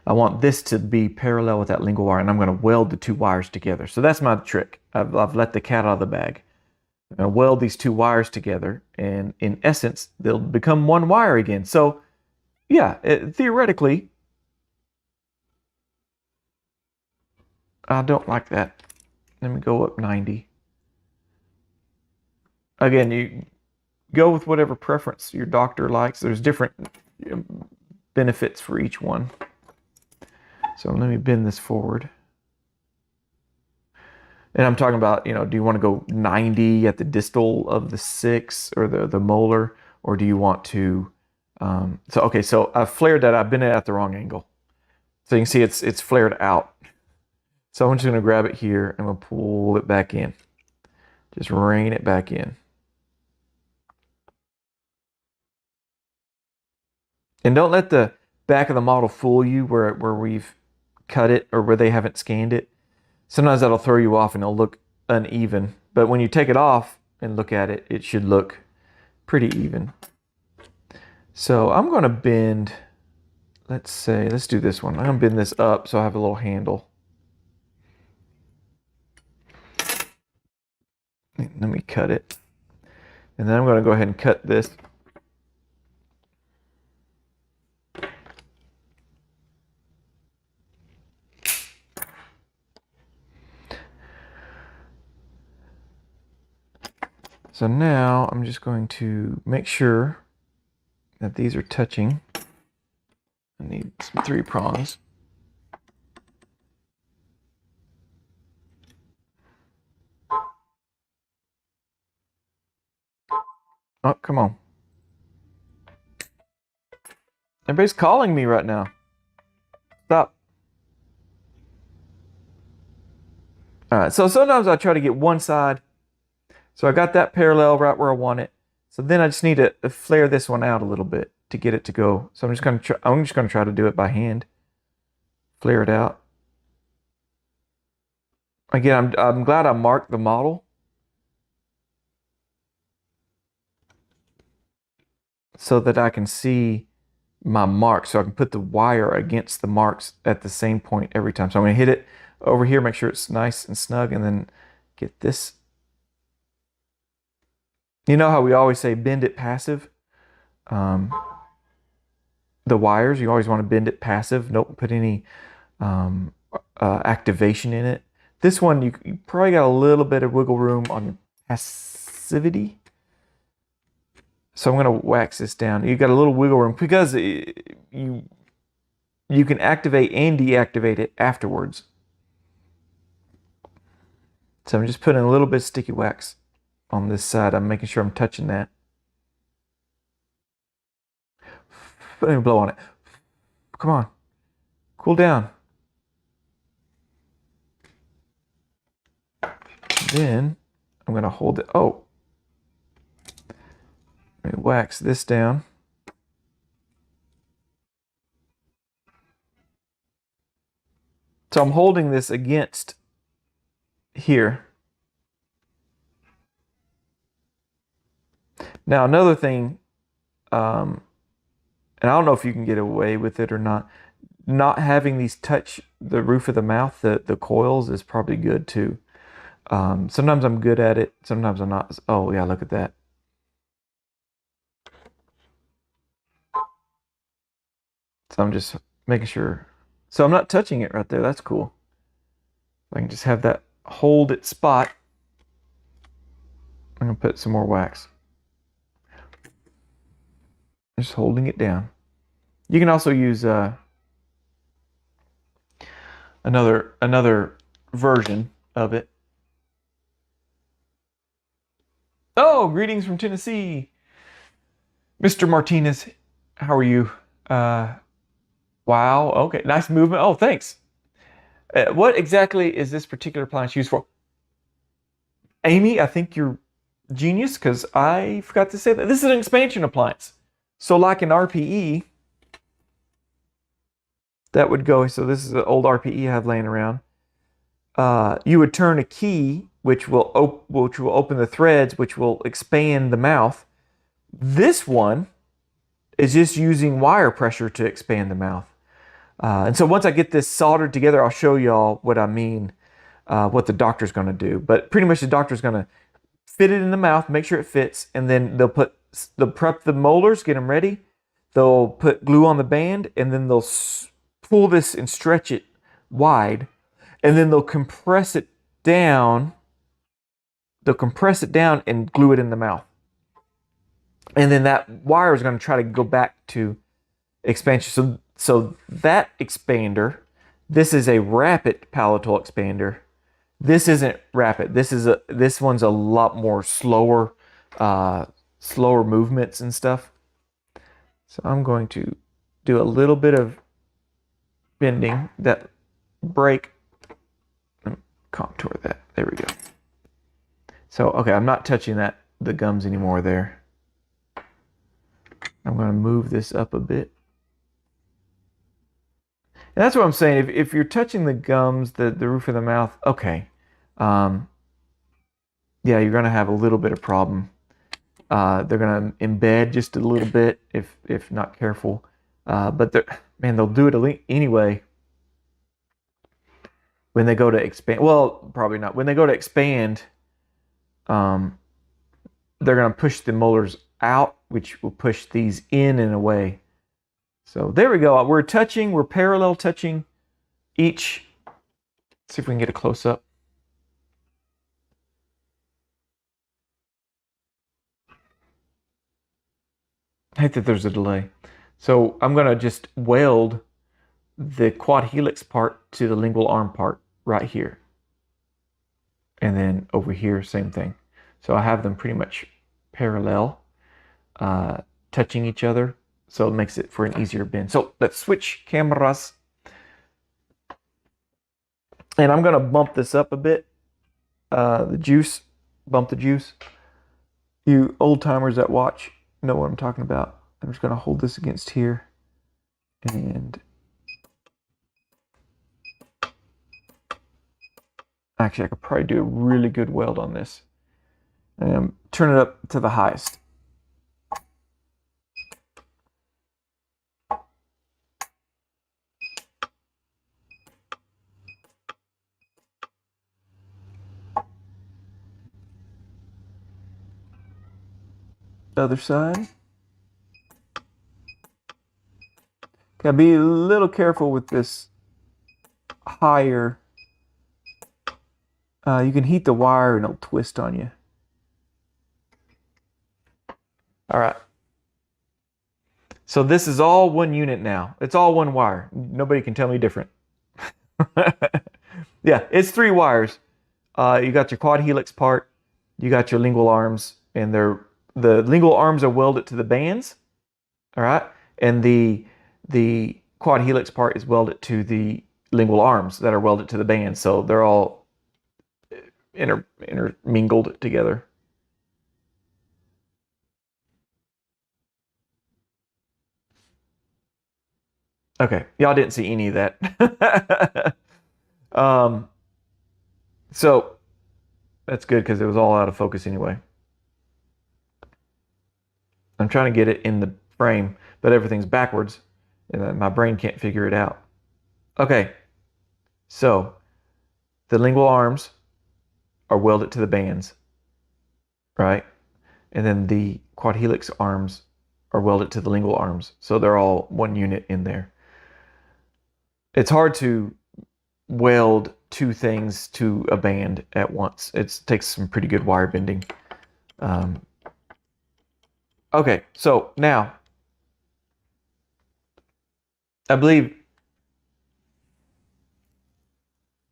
I want this to be parallel with that lingual wire, and I'm going to weld the two wires together. So that's my trick. I've let the cat out of the bag. I'm going to weld these two wires together, and in essence, they'll become one wire again. So yeah, theoretically, I don't like that. Let me go up 90. Again, you go with whatever preference your doctor likes. There's different benefits for each one. So let me bend this forward. And I'm talking about, you know, do you want to go 90 at the distal of the 6 or the molar, or do you want to, okay, so I've flared that. I've been at the wrong angle. So you can see it's flared out. So I'm just going to grab it here and we'll pull it back in. Just rein it back in. And don't let the back of the model fool you where we've cut it or where they haven't scanned it. Sometimes that'll throw you off and it'll look uneven. But when you take it off and look at it, it should look pretty even. So I'm going to bend, let's do this one. I'm going to bend this up so I have a little handle. Let me cut it. And then I'm going to go ahead and cut this. So now I'm just going to make sure that these are touching. I need some 3 prongs. Oh, come on. Everybody's calling me right now. Stop. All right, so sometimes I try to get one side. So I got that parallel right where I want it. So then I just need to flare this one out a little bit to get it to go. So I'm just going to try to do it by hand. flare it out. Again, I'm glad I marked the model so that I can see my mark, so I can put the wire against the marks at the same point every time. So I'm going to hit it over here, make sure it's nice and snug, and then get this. You know how we always say bend it passive? The wires, you always want to bend it passive. Don't put any activation in it. This one, you probably got a little bit of wiggle room on your passivity. So I'm going to wax this down. You got a little wiggle room because you can activate and deactivate it afterwards. So I'm just putting a little bit of sticky wax on this side. I'm making sure I'm touching that. Let me blow on it. Come on. Cool down. Then I'm going to hold it. Oh. Let me wax this down. So I'm holding this against here. Now another thing, and I don't know if you can get away with it or not having these touch the roof of the mouth, the coils, is probably good too. Sometimes I'm good at it, sometimes I'm not. Oh yeah, look at that. So I'm just making sure. So I'm not touching it right there. That's cool. I can just have that hold its spot. I'm gonna put some more wax. Just holding it down. You can also use another version of it. Oh, greetings from Tennessee, Mr. Martinez. How are you? Wow. Okay, nice movement. Oh, thanks. What exactly is this particular appliance used for? Amy, I think you're genius because I forgot to say that this is an expansion appliance. So like an RPE, that would go, so this is an old RPE I have laying around. You would turn a key, which will open the threads, which will expand the mouth. This one is just using wire pressure to expand the mouth. And so once I get this soldered together, I'll show y'all what I mean, what the doctor's going to do. But pretty much the doctor's going to fit it in the mouth, make sure it fits, and then they'll prep the molars, get them ready. They'll put glue on the band, and then they'll pull this and stretch it wide, and then they'll compress it down. They'll compress it down and glue it in the mouth. And then that wire is going to try to go back to expansion. So that expander, this is a rapid palatal expander. This isn't rapid. This one's a lot more slower movements and stuff. So I'm going to do a little bit of bending, that break, and contour that. There we go. So okay, I'm not touching the gums anymore there. I'm going to move this up a bit. And that's what I'm saying. If you're touching the gums, the roof of the mouth, okay. Yeah, you're going to have a little bit of problem. They're going to embed just a little bit if not careful. But they'll do it anyway. When they go to expand, well, probably not. When they go to expand, they're going to push the molars out, which will push these in and away. So there we go. We're parallel touching each. Let's see if we can get a close up. I hate that there's a delay. So I'm going to just weld the Quad-helix part to the lingual arm part right here. And then over here, same thing. So I have them pretty much parallel, touching each other. So it makes it for an easier bend. So let's switch cameras. And I'm going to bump this up a bit. Bump the juice. You old timers that watch know what I'm talking about. I'm just going to hold this against here. And Actually, I could probably do a really good weld on this. Turn it up to the highest. Other side. Gotta be a little careful with this higher. You can heat the wire and it'll twist on you. All right. So this is all one unit now. It's all one wire. Nobody can tell me different. Yeah, it's 3 wires. You got your quad-helix part, you got your lingual arms, and the lingual arms are welded to the bands. All right, and the quad-helix part is welded to the lingual arms that are welded to the bands. So they're all intermingled together. Okay, y'all didn't see any of that. So that's good because it was all out of focus anyway. I'm trying to get it in the frame, but everything's backwards and my brain can't figure it out. Okay, so the lingual arms are welded to the bands, right? And then the quad-helix arms are welded to the lingual arms. So they're all one unit in there. It's hard to weld 2 things to a band at once. It takes some pretty good wire bending. Okay, so now, I believe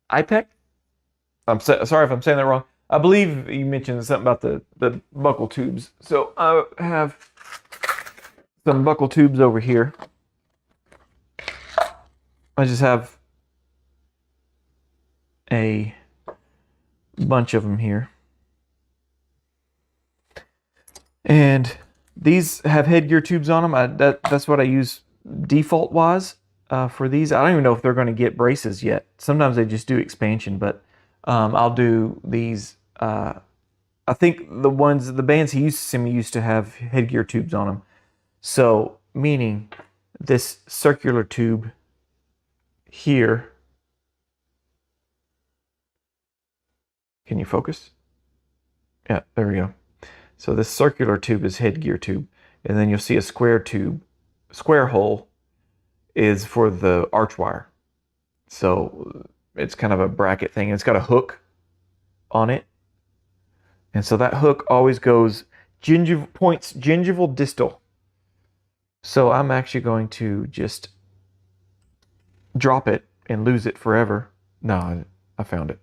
IPEC? Sorry if I'm saying that wrong. I believe you mentioned something about the buckle tubes. So I have some buckle tubes over here. I just have a bunch of them here. And these have headgear tubes on them. That's what I use default wise for these. I don't even know if they're going to get braces yet. Sometimes they just do expansion, but I'll do these. I think the bands he used to send me used to have headgear tubes on them. So meaning this circular tube here. Can you focus? Yeah, there we go. So this circular tube is headgear tube. And then you'll see a square tube, square hole is for the arch wire. So it's kind of a bracket thing. It's got a hook on it. And so that hook always goes points gingival distal. So I'm actually going to just drop it and lose it forever. No, I found it.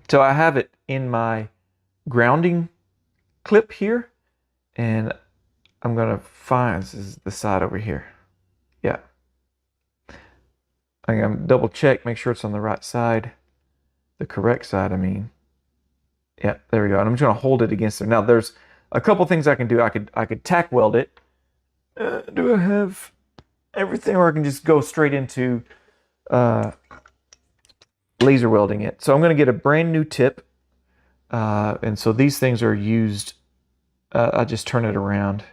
So I have it in my grounding clip here, and I'm gonna find, this is the side over here. Yeah. I'm gonna double check, make sure it's on the right side, the correct side, I mean. Yeah, there we go. And I'm just gonna hold it against there. Now there's a couple things I can do. I could tack weld it. Do I have everything, or I can just go straight into laser welding it? So I'm gonna get a brand new tip. And so these things are used, I just turn it around.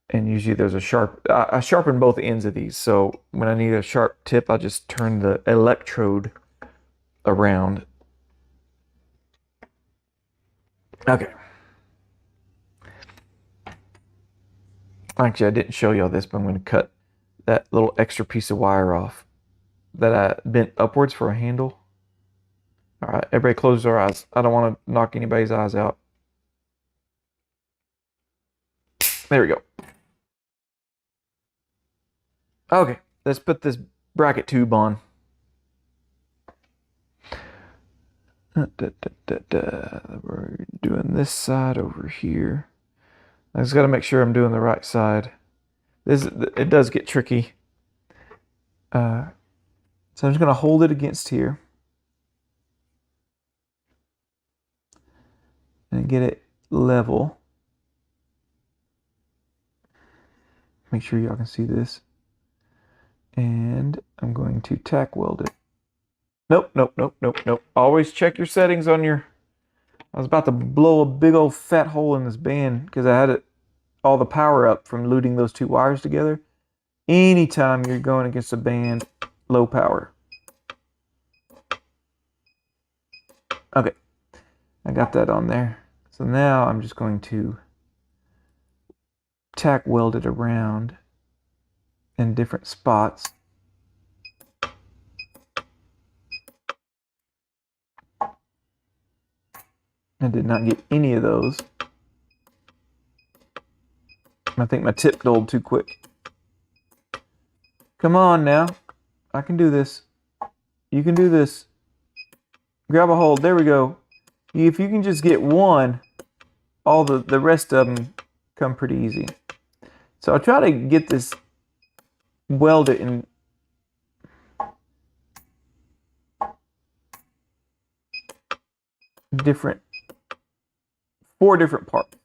And usually there's a sharp, I sharpen both ends of these. So when I need a sharp tip, I just turn the electrode around. Okay. Actually, I didn't show y'all this, but I'm going to cut that little extra piece of wire off that I bent upwards for a handle. All right, everybody close their eyes. I don't want to knock anybody's eyes out. There we go. Okay, let's put this bracket tube on. We're doing this side over here. I just got to make sure I'm doing the right side. It does get tricky. So I'm just going to hold it against here and get it level. Make sure y'all can see this. And I'm going to tack weld it. Nope, nope, nope, nope, nope. Always check your settings on your... I was about to blow a big old fat hole in this band because I had all the power up from luting those two wires together. Anytime you're going against a band, low power. Okay, I got that on there. So now I'm just going to tack weld it around in different spots. I did not get any of those. I think my tip dulled too quick. Come on now. I can do this. You can do this. Grab a hold. There we go. If you can just get one, all the rest of them come pretty easy. So I'll try to get this welded in four different parts.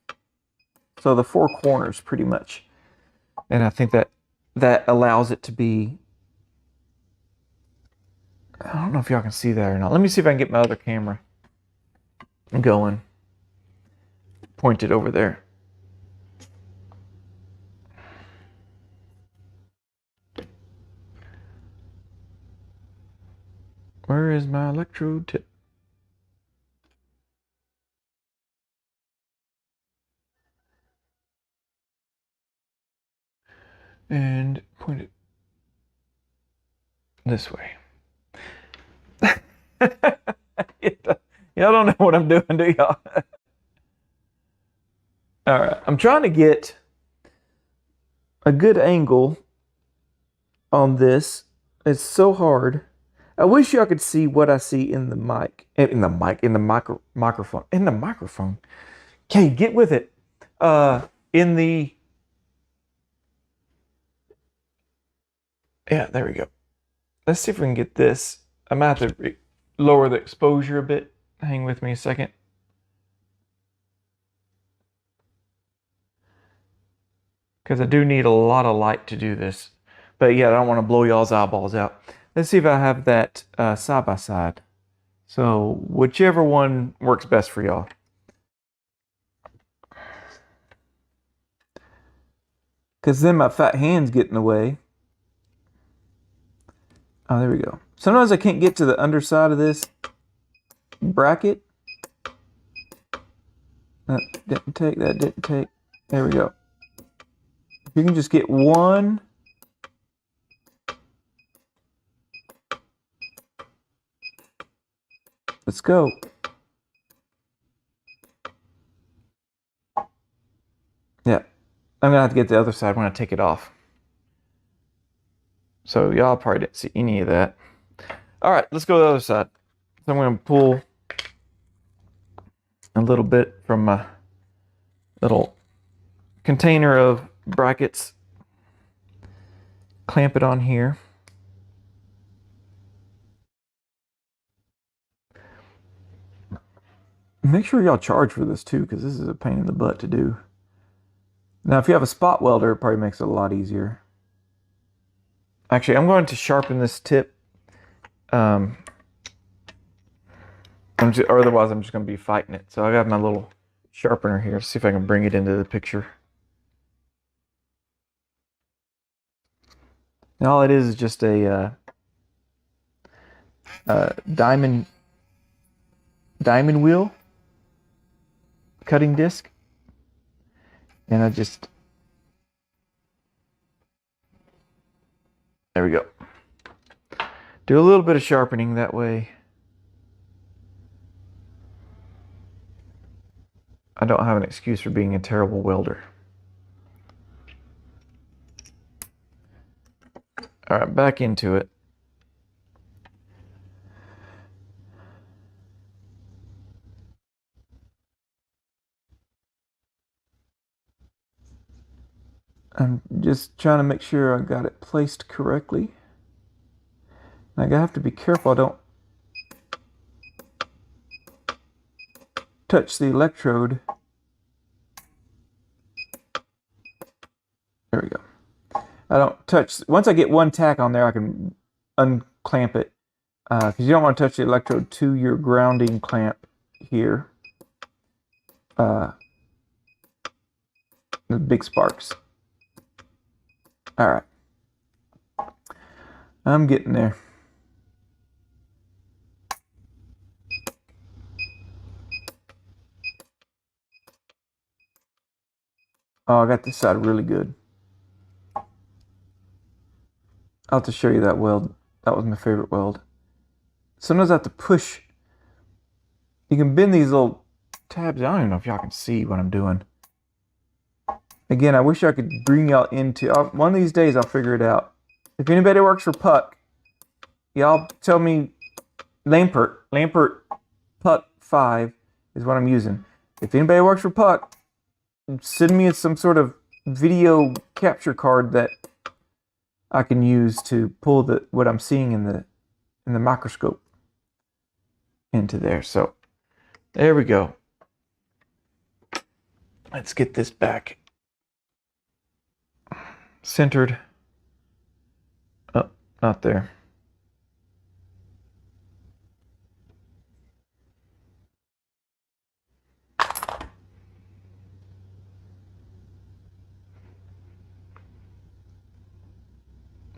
So the four corners pretty much. And I think that allows it to be, I don't know if y'all can see that or not. Let me see if I can get my other camera going. Point it over there. Where is my electrode tip? And point it this way. Y'all don't know what I'm doing, do y'all? All right, I'm trying to get a good angle on this. It's so hard. I wish y'all could see what I see in the microphone. Okay, get with it. Yeah, there we go. Let's see if we can get this. I might have to lower the exposure a bit. Hang with me a second. Because I do need a lot of light to do this. But yeah, I don't want to blow y'all's eyeballs out. Let's see if I have that side by side. So whichever one works best for y'all. Because then my fat hands get in the way. Oh, there we go. Sometimes I can't get to the underside of this bracket. That didn't take. There we go. If you can just get one. Let's go. Yeah. I'm gonna have to get the other side when I take it off. So y'all probably didn't see any of that. All right, let's go to the other side. So I'm gonna pull a little bit from my little container of brackets, clamp it on here. Make sure y'all charge for this too, because this is a pain in the butt to do. Now, if you have a spot welder, it probably makes it a lot easier. Actually, I'm going to sharpen this tip. Otherwise, I'm just going to be fighting it. So I got my little sharpener here. See if I can bring it into the picture. And all it is just a diamond wheel cutting disc. And I just, there we go. Do a little bit of sharpening that way. I don't have an excuse for being a terrible welder. All right, back into it. I'm just trying to make sure I got it placed correctly. I have to be careful I don't touch the electrode. There we go. I don't touch. Once I get one tack on there, I can unclamp it. Because you don't want to touch the electrode to your grounding clamp here. The big sparks. All right. I'm getting there. Oh, I got this side really good. I'll have to show you that weld. That was my favorite weld. Sometimes I have to push. You can bend these little tabs. I don't even know if y'all can see what I'm doing. Again, I wish I could bring y'all into... one of these days, I'll figure it out. If anybody works for PUK, y'all tell me Lampert PUK5 is what I'm using. If anybody works for PUK, send me some sort of video capture card that I can use to pull what I'm seeing in the microscope into there. So there we go. Let's get this back centered. Oh, not there.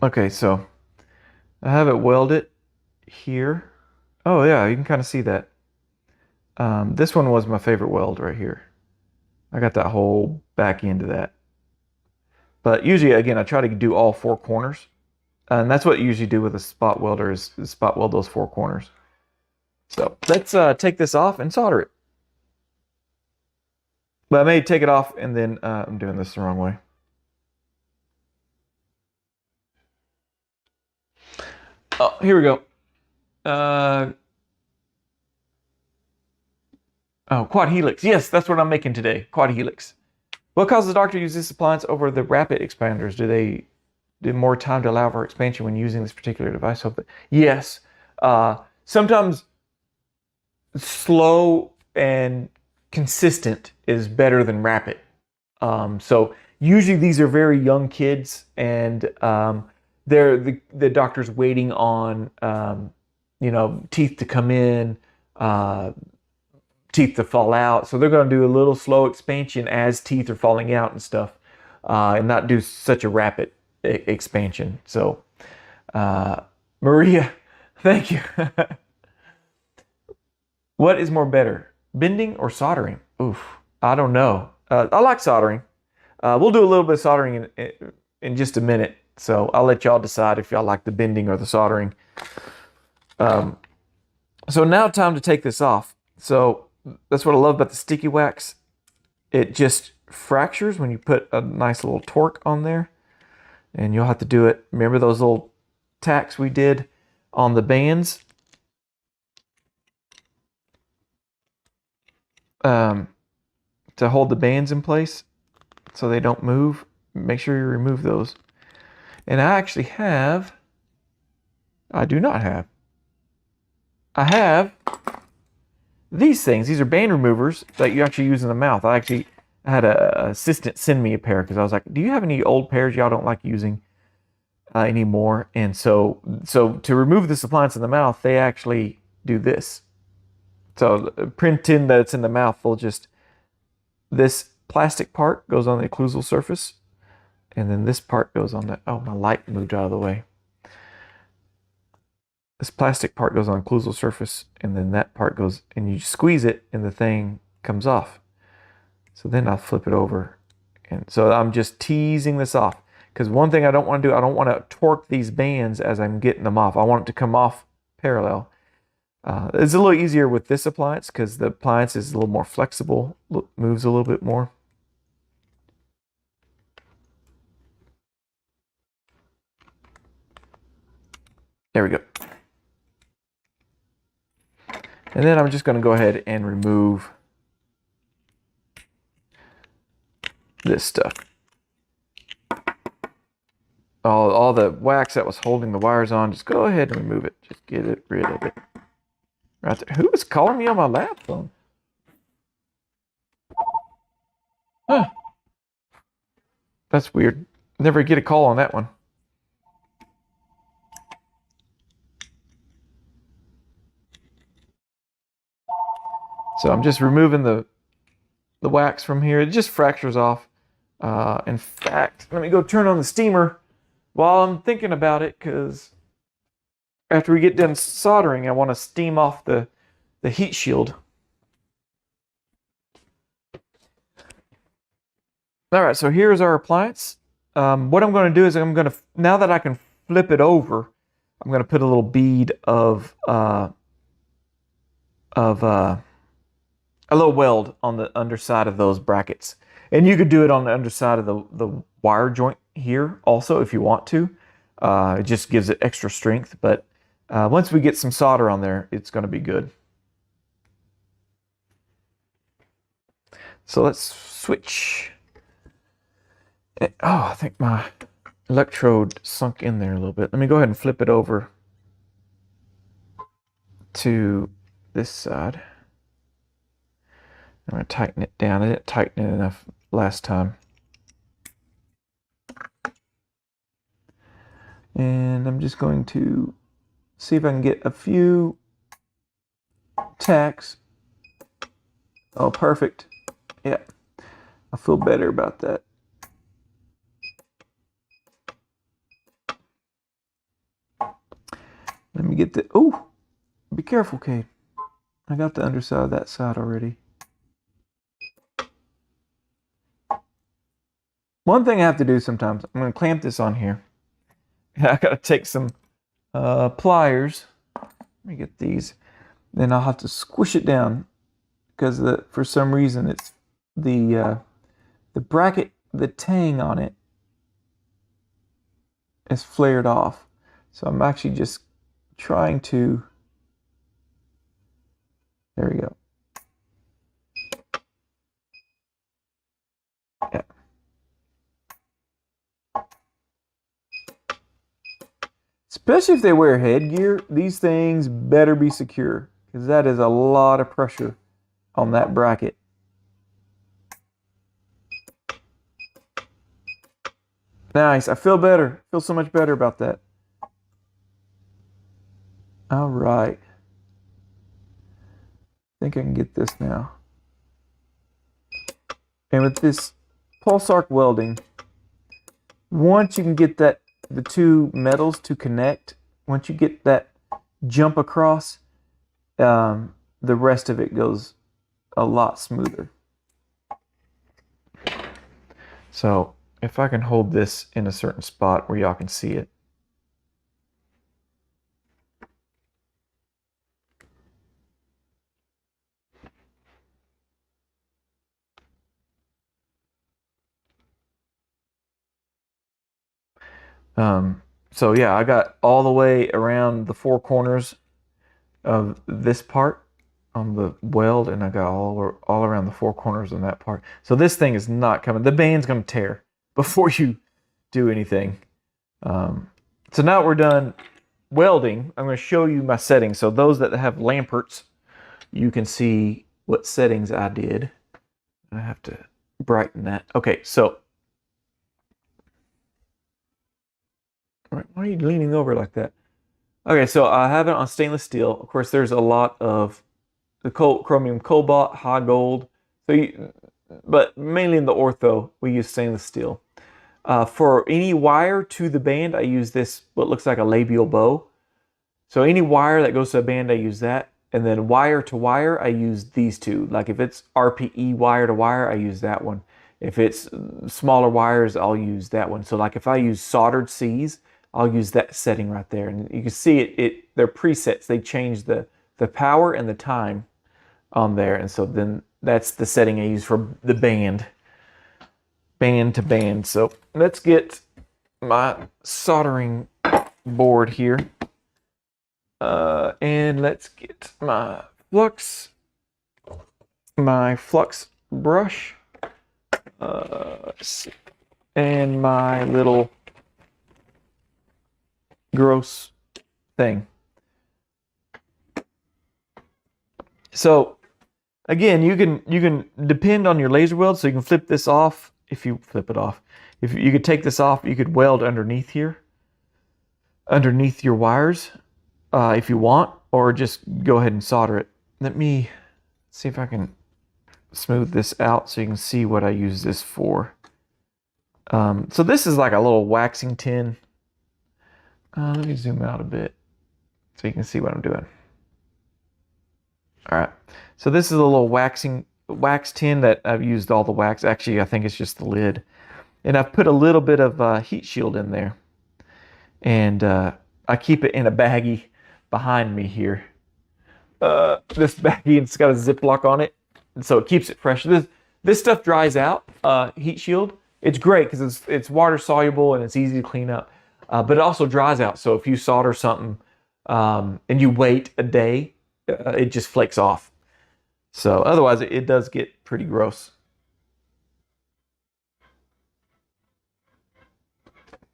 Okay, so I have it welded here. Oh yeah, you can kind of see that. This one was my favorite weld right here. I got that whole back end of that. But usually, again, I try to do all four corners. And that's what you usually do with a spot welder is spot weld those four corners. So let's take this off and solder it. But I may take it off and then I'm doing this the wrong way. Oh, here we go. Oh, Quad-helix. Yes, that's what I'm making today. Quad-helix. What causes the doctor to use this appliance over the rapid expanders? Do they do more time to allow for expansion when using this particular device? Yes. Sometimes slow and consistent is better than rapid. So usually these are very young kids, and they're the doctor's waiting on teeth to come in, teeth to fall out. So they're going to do a little slow expansion as teeth are falling out and stuff, and not do such a rapid expansion. So Maria, thank you. What is more better, bending or soldering? Oof, I don't know. I like soldering. We'll do a little bit of soldering in just a minute. So I'll let y'all decide if y'all like the bending or the soldering. So now time to take this off. So that's what I love about the sticky wax. It just fractures when you put a nice little torque on there. And you'll have to do it. Remember those little tacks we did on the bands? To hold the bands in place so they don't move. Make sure you remove those. And I do not have. I have these things. These are band removers that you actually use in the mouth. I had an assistant send me a pair because I was like, do you have any old pairs y'all don't like using anymore? And so to remove this appliance in the mouth, they actually do this. So pretend that it's in the mouth. They'll just, this plastic part goes on the occlusal surface, and then this part goes on the, oh, my light moved out of the way. This plastic part goes on the occlusal surface, and then that part goes, and you squeeze it, and the thing comes off. So then I'll flip it over. And so I'm just teasing this off. Because one thing I don't want to do, I don't want to torque these bands as I'm getting them off. I want it to come off parallel. It's a little easier with this appliance because the appliance is a little more flexible, moves a little bit more. There we go. And then I'm just going to go ahead and remove this stuff. All the wax that was holding the wires on, just go ahead and remove it. Just get it rid of it. Right there. Who is calling me on my lap phone? Huh. That's weird. Never get a call on that one. So I'm just removing the wax from here. It just fractures off. In fact, let me go turn on the steamer while I'm thinking about it, because after we get done soldering, I want to steam off the heat shield. All right, so here's our appliance. What I'm going to do is now that I can flip it over, I'm going to put a little bead of a little weld on the underside of those brackets. And you could do it on the underside of the wire joint here also if you want to. It just gives it extra strength, but once we get some solder on there, it's going to be good. So let's switch. Oh, I think my electrode sunk in there a little bit. Let me go ahead and flip it over to this side. I'm going to tighten it down. I didn't tighten it enough last time. And I'm just going to see if I can get a few tacks. Oh, perfect. Yeah, I feel better about that. Let me get the, oh, be careful, Cade. I got the underside of that side already. One thing I have to do sometimes, I'm going to clamp this on here. I got to take some pliers. Let me get these. Then I'll have to squish it down because for some reason it's the bracket, the tang on it is flared off. So I'm actually just trying to, there we go. Yeah. Especially if they wear headgear, these things better be secure, because that is a lot of pressure on that bracket. Nice, I feel better. I feel so much better about that. All right. I think I can get this now. And with this pulse arc welding, once you can get the two metals to connect, once you get that jump across, the rest of it goes a lot smoother. So if I can hold this in a certain spot where y'all can see it. So yeah, I got all the way around the four corners of this part on the weld, and I got all around the four corners on that part. So this thing is not coming. The band's going to tear before you do anything. So now we're done welding. I'm going to show you my settings. So those that have Lamperts, you can see what settings I did. I have to brighten that. Okay, so why are you leaning over like that? Okay, so I have it on stainless steel. Of course, there's a lot of the chromium cobalt, high gold. But mainly in the ortho, we use stainless steel. For any wire to the band, I use this, what looks like a labial bow. So any wire that goes to a band, I use that. And then wire to wire, I use these two. Like if it's RPE wire to wire, I use that one. If it's smaller wires, I'll use that one. So like if I use soldered C's, I'll use that setting right there. And you can see they're presets. They change the power and the time on there. And so then that's the setting I use for the band to band. So let's get my soldering board here. And let's get my flux brush, and my little gross thing. So again, you can depend on your laser weld, so you can flip this off if you flip it off. If you could take this off, you could weld underneath here, underneath your wires, if you want, or just go ahead and solder it. Let me see if I can smooth this out so you can see what I use this for. So this is like a little waxing tin. Let me zoom out a bit so you can see what I'm doing. All right, so this is a little wax tin that I've used all the wax. Actually, I think it's just the lid. And I've put a little bit of heat shield in there. And I keep it in a baggie behind me here. This baggie, it's got a Ziploc on it, and so it keeps it fresh. This stuff dries out, heat shield. It's great because it's water soluble and it's easy to clean up. But it also dries out, so if you solder something and you wait a day, it just flakes off. So otherwise, it does get pretty gross.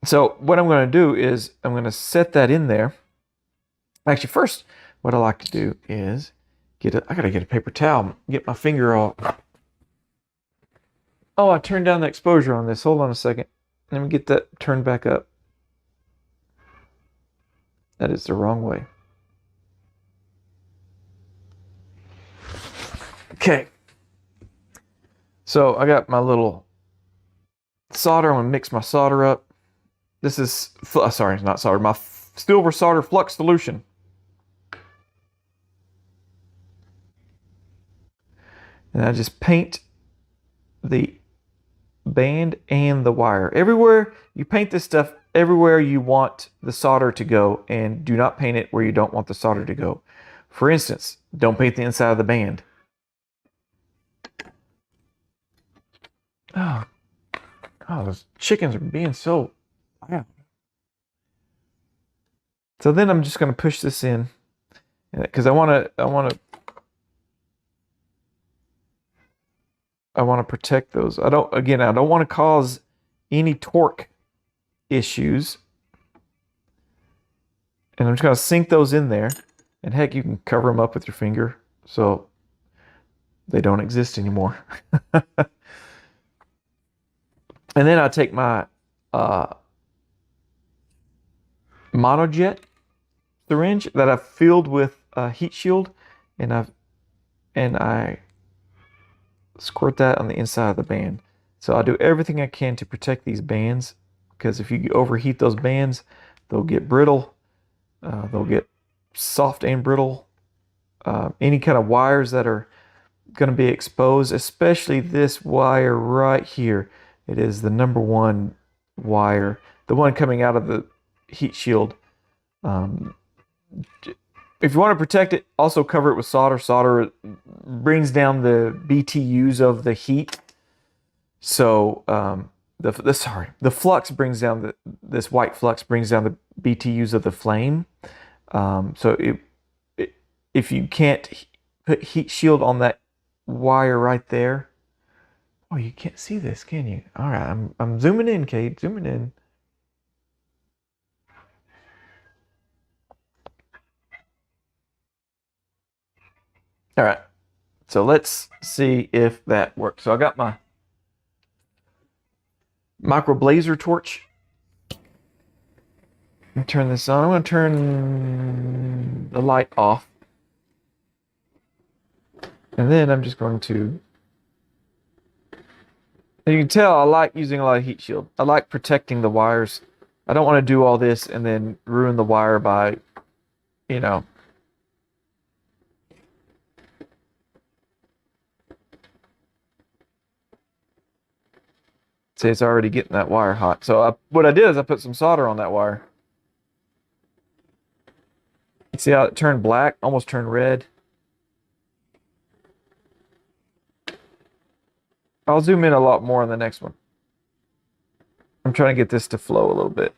So what I'm going to do is I'm going to set that in there. Actually, first, what I like to do is I got to get a paper towel, get my finger all. Oh, I turned down the exposure on this. Hold on a second. Let me get that turned back up. That is the wrong way. Okay. So I got my little solder. I'm going to mix my solder up. This is, sorry, it's not solder, my silver solder flux solution. And I just paint the band and the wire. Everywhere you paint this stuff, everywhere you want the solder to go, and do not paint it where you don't want the solder to go. For instance, don't paint the inside of the band. Oh, those chickens are being so loud. So then I'm just going to push this in because I want to protect those. I don't want to cause any torque issues. And I'm just going to sink those in there. And heck, you can cover them up with your finger so they don't exist anymore. And then I take my monojet syringe that I've filled with heat shield, and I squirt that on the inside of the band. So I'll do everything I can to protect these bands, because if you overheat those bands, they'll get brittle. They'll get soft and brittle. Any kind of wires that are going to be exposed, especially this wire right here. It is the #1 wire, the one coming out of the heat shield. If you want to protect it, also cover it with solder. Solder brings down the BTUs of the heat. So the flux brings down this white flux brings down the BTUs of the flame. So if you can't put heat shield on that wire right there, oh, you can't see this, can you? All right, I'm zooming in, Kate, zooming in. All right, so let's see if that works. So I got my micro blazer torch. Let me turn this on. I'm going to turn the light off. And then I'm just going to, and you can tell I like using a lot of heat shield. I like protecting the wires. I don't want to do all this and then ruin the wire by, you know. See, it's already getting that wire hot. So what I did is I put some solder on that wire. See how it turned black, almost turned red. I'll zoom in a lot more on the next one. I'm trying to get this to flow a little bit.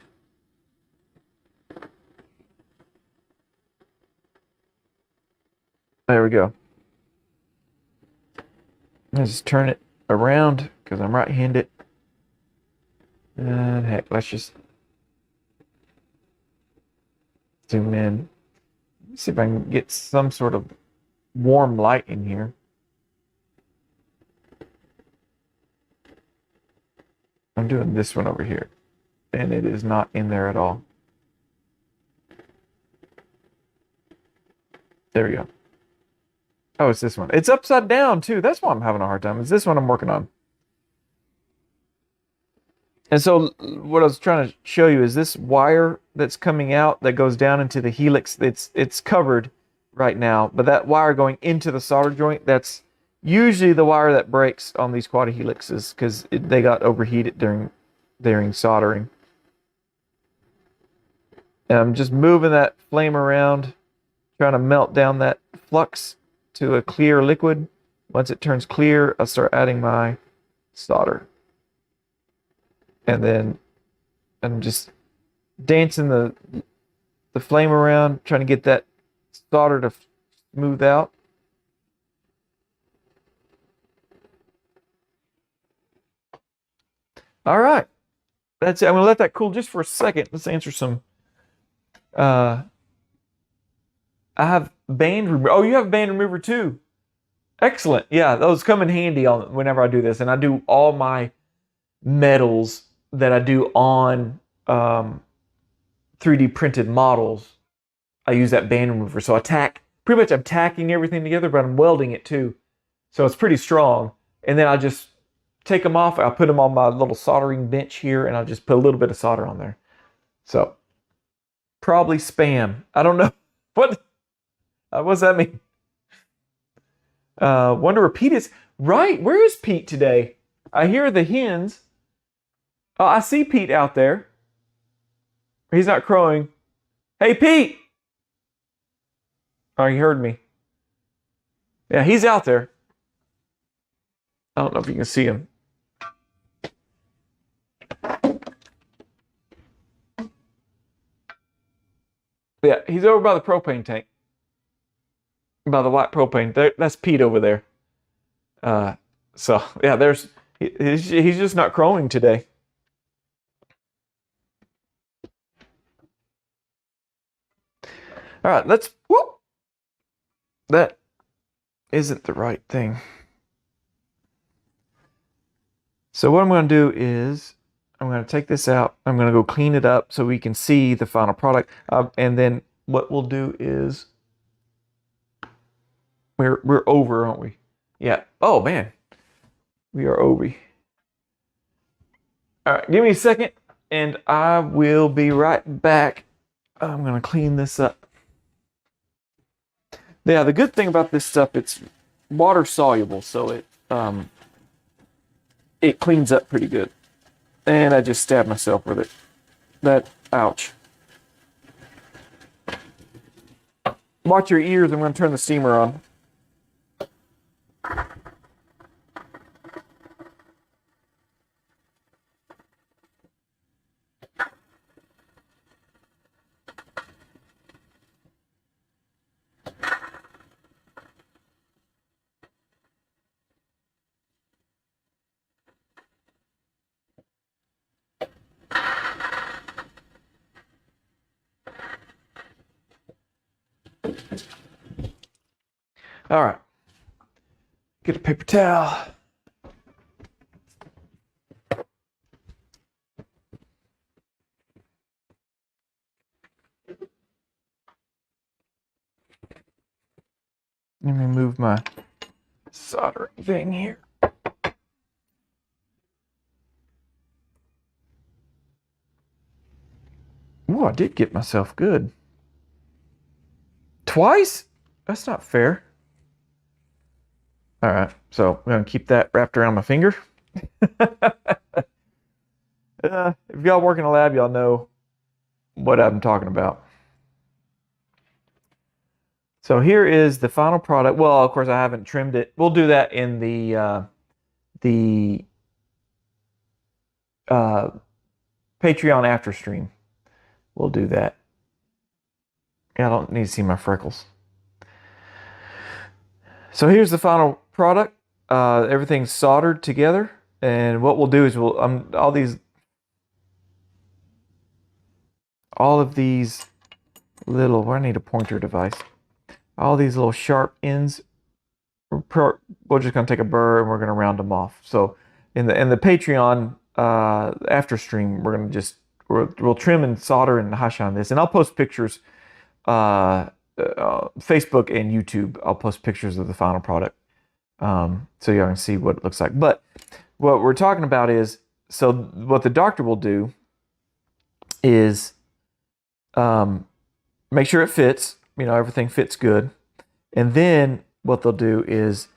There we go. Let's just turn it around because I'm right-handed. And heck, let's just zoom in. Let's see if I can get some sort of warm light in here. I'm doing this one over here, and it is not in there at all. There we go. Oh, it's this one. It's upside down too. That's why I'm having a hard time. It's this one I'm working on. And so what I was trying to show you is this wire that's coming out that goes down into the helix. It's covered right now, but that wire going into the solder joint, that's usually the wire that breaks on these quad helixes because they got overheated during soldering. And I'm just moving that flame around, trying to melt down that flux to a clear liquid. Once it turns clear, I'll start adding my solder. And then I'm just dancing the flame around, trying to get that solder to smooth out. All right, that's it. I'm gonna let that cool just for a second. Let's answer some. I have band remover. Oh, you have band remover too. Excellent. Yeah, those come in handy on whenever I do this, and I do all my metals that I do on 3D printed models. I use that band remover, so pretty much I'm tacking everything together, but I'm welding it too, so it's pretty strong. And then I just take them off. I'll put them on my little soldering bench here, and I'll just put a little bit of solder on there. So probably spam. I don't know what's that mean. Wonder where Pete is. Right, where is Pete today? I hear the hens. Oh, I see Pete out there. He's not crowing. Hey, Pete! Oh, he heard me. Yeah, he's out there. I don't know if you can see him. Yeah, he's over by the propane tank. By the white propane. That's Pete over there. So, yeah, he's just not crowing today. All right, whoop. That isn't the right thing. So what I'm going to do is I'm going to take this out. I'm going to go clean it up so we can see the final product. And then what we'll do is we're over, aren't we? Yeah. Oh man, we are over. All right, give me a second, and I will be right back. I'm going to clean this up. Yeah, the good thing about this stuff, it's water soluble, so it cleans up pretty good. And I just stabbed myself with it. Ouch. Watch your ears. I'm going to turn the steamer on. All right. Get a paper towel. Let me move my soldering thing here. Oh, I did get myself good. Twice? That's not fair. All right, so I'm going to keep that wrapped around my finger. If y'all work in a lab, y'all know what I'm talking about. So here is the final product. Well, of course, I haven't trimmed it. We'll do that in the Patreon after stream. We'll do that. Yeah, I don't need to see my freckles. So here's the final product. Everything's soldered together, and what we'll do is all of these little. I need a pointer device. All these little sharp ends. We're just gonna take a burr and we're gonna round them off. So in the Patreon after stream, we're gonna just we'll trim and solder and hot shine this, and I'll post pictures, Facebook and YouTube. I'll post pictures of the final product, so y'all can see what it looks like. But what we're talking about is, so what the doctor will do is make sure it fits. You know, everything fits good, and then what they'll do is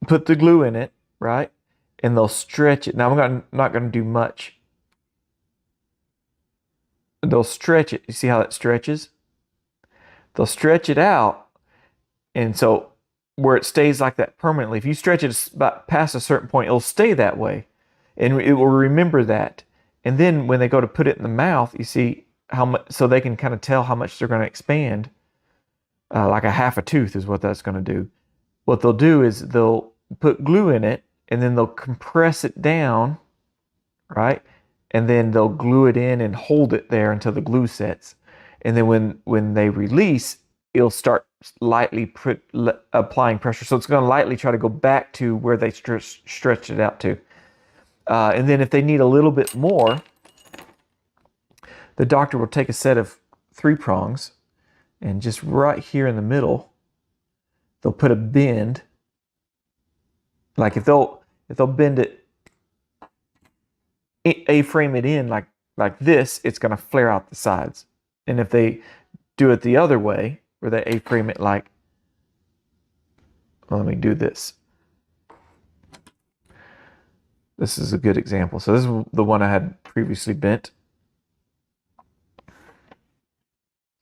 put the glue in it, right? And they'll stretch it. Now I'm not going to do much. They'll stretch it. You see how it stretches? They'll stretch it out, and so where it stays like that permanently. If you stretch it about past a certain point, it'll stay that way, and it will remember that. And then when they go to put it in the mouth, you see how much, so they can kind of tell how much they're going to expand. Like a half a tooth is what that's going to do. What they'll do is they'll put glue in it, and then they'll compress it down, right? And then they'll glue it in and hold it there until the glue sets. And then when they release, it'll start lightly applying pressure. So it's going to lightly try to go back to where they stretched it out to. And then if they need a little bit more, the doctor will take a set of 3 prongs, and just right here in the middle, they'll put a bend. Like if they'll bend it, A-frame it in like this, it's going to flare out the sides. And if they do it the other way, where they A-frame it like, well, let me do this. This is a good example. So this is the one I had previously bent.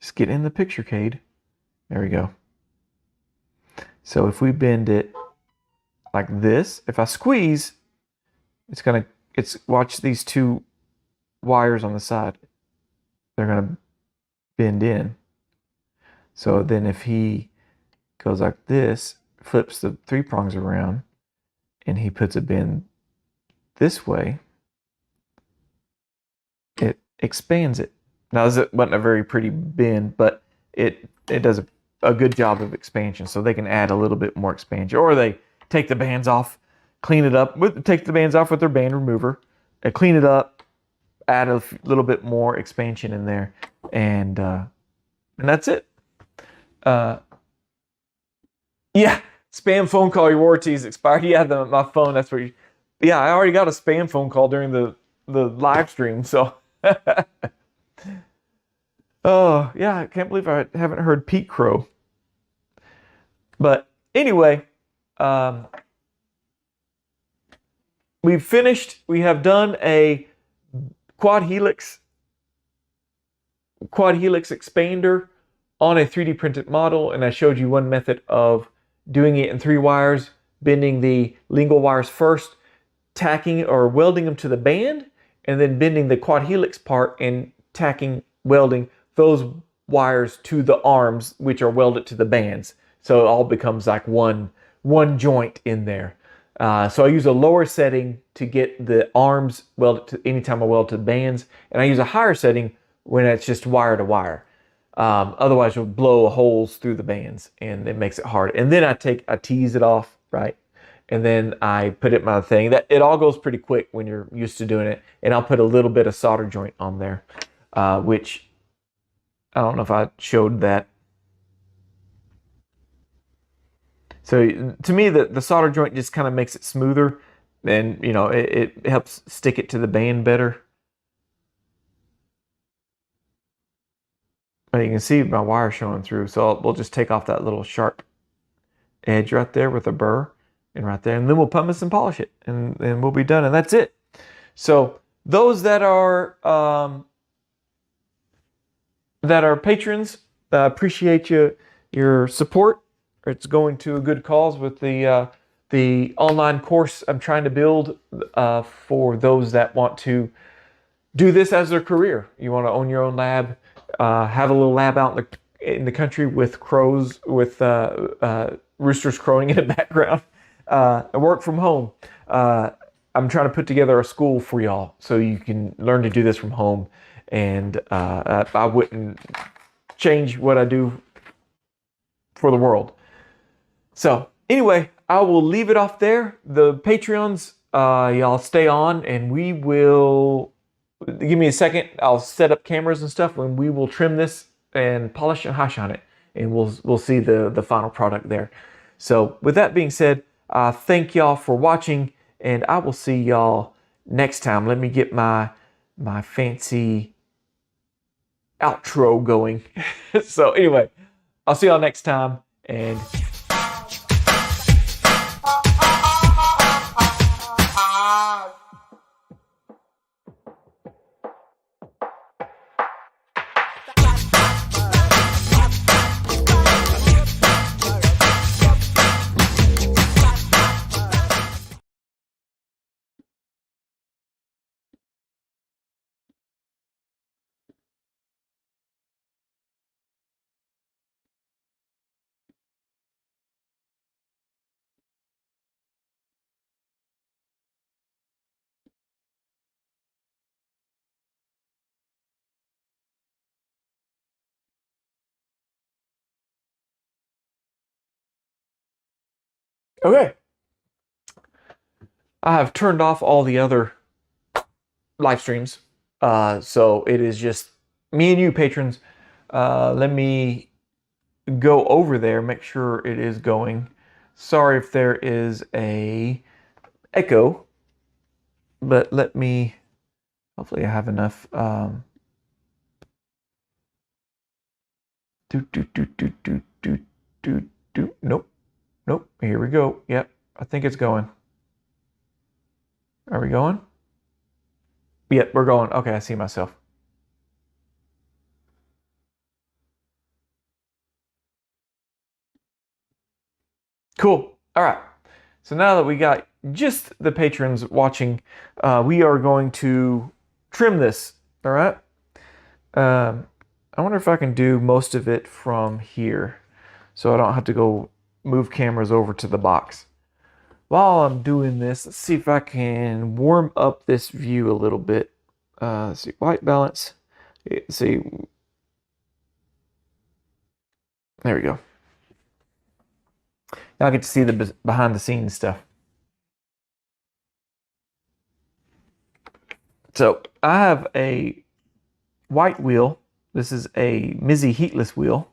Just get in the picture, Cade. There we go. So if we bend it like this, if I squeeze, watch these 2 wires on the side. They're gonna bend in. So then if he goes like this, flips the 3 prongs around, and he puts a bend this way, it expands it. Now this wasn't a very pretty bend, but it does a good job of expansion. So they can add a little bit more expansion, or they take the bands off, clean it up, take the bands off with their band remover, and clean it up, add a little bit more expansion in there, and that's it. Yeah, spam phone call, your warranty is expired. Yeah, my phone, that's where you, yeah, I already got a spam phone call during the live stream, so. Oh, yeah, I can't believe I haven't heard Pete crow. But anyway, we've finished. We have done a Quad-helix expander on a 3D printed model, and I showed you one method of doing it in 3 wires, bending the lingual wires first, tacking or welding them to the band, and then bending the Quad-helix part and welding those wires to the arms, which are welded to the bands. So it all becomes like one joint in there. So I use a lower setting to get the arms welded to anytime I weld to the bands, and I use a higher setting when it's just wire to wire. Otherwise, you'll blow holes through the bands, and it makes it hard. And then I tease it off, right? And then I put it in my thing. It all goes pretty quick when you're used to doing it. And I'll put a little bit of solder joint on there, which I don't know if I showed that. So to me, the solder joint just kind of makes it smoother, and you know, it helps stick it to the band better. But you can see my wire showing through, so we'll just take off that little sharp edge right there with a burr, and right there, and then we'll pumice and polish it, and we'll be done, and that's it. So those that are patrons, appreciate your support. It's going to a good cause with the online course I'm trying to build for those that want to do this as their career. You want to own your own lab, have a little lab out in the country with crows, with roosters crowing in the background, and work from home. I'm trying to put together a school for y'all so you can learn to do this from home, and I wouldn't change what I do for the world. So anyway, I will leave it off there. The Patreons y'all stay on, and we will, give me a second. I'll set up cameras and stuff, and we will trim this and polish and high shine it, and we'll see the final product there. So with that being said, thank y'all for watching, and I will see y'all next time. Let me get my fancy outro going. So anyway, I'll see y'all next time, and okay. I have turned off all the other live streams. So it is just me and you, patrons. Let me go over there, make sure it is going. Sorry if there is a echo, but let me, hopefully I have enough. Nope. Nope. Here we go. Yep. I think it's going. Are we going? Yep, we're going. Okay, I see myself. Cool. All right. So now that we got just the patrons watching, we are going to trim this. All right. I wonder if I can do most of it from here, so I don't have to go move cameras over to the box. While I'm doing this, let's see if I can warm up this view a little bit. Let's see, white balance. Let's see. There we go. Now I get to see the behind the scenes stuff. So I have a white wheel. This is a Mizzy heatless wheel.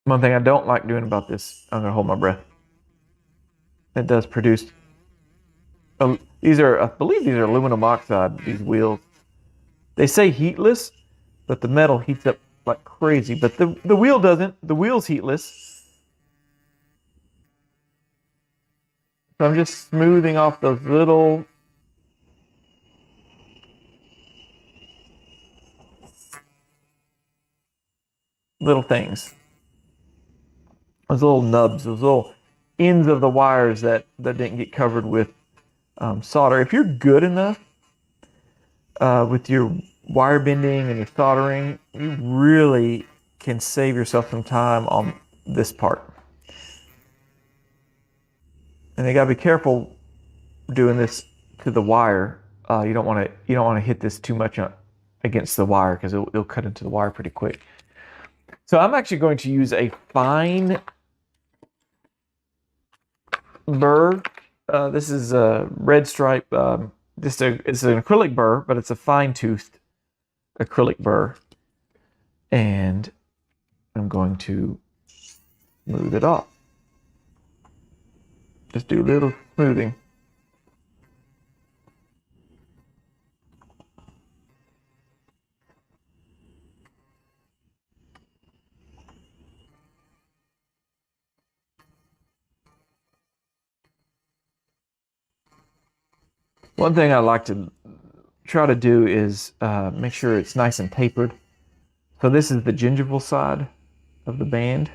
One thing I don't like doing about this, I'm gonna hold my breath. It does produce. These are, I believe these are aluminum oxide, these wheels. They say heatless, but the metal heats up like crazy. But the wheel doesn't. The wheel's heatless. So I'm just smoothing off those little things. Those little nubs, those little ends of the wires that didn't get covered with solder. If you're good enough with your wire bending and your soldering, you really can save yourself some time on this part. And you gotta be careful doing this to the wire. You don't want to hit this too much against the wire, because it'll cut into the wire pretty quick. So I'm actually going to use a fine burr. This is a red stripe. It's an acrylic burr, but it's a fine-toothed acrylic burr. And I'm going to smooth it off. Just do a little smoothing. One thing I like to try to do is make sure it's nice and tapered. So this is the gingival side of the band,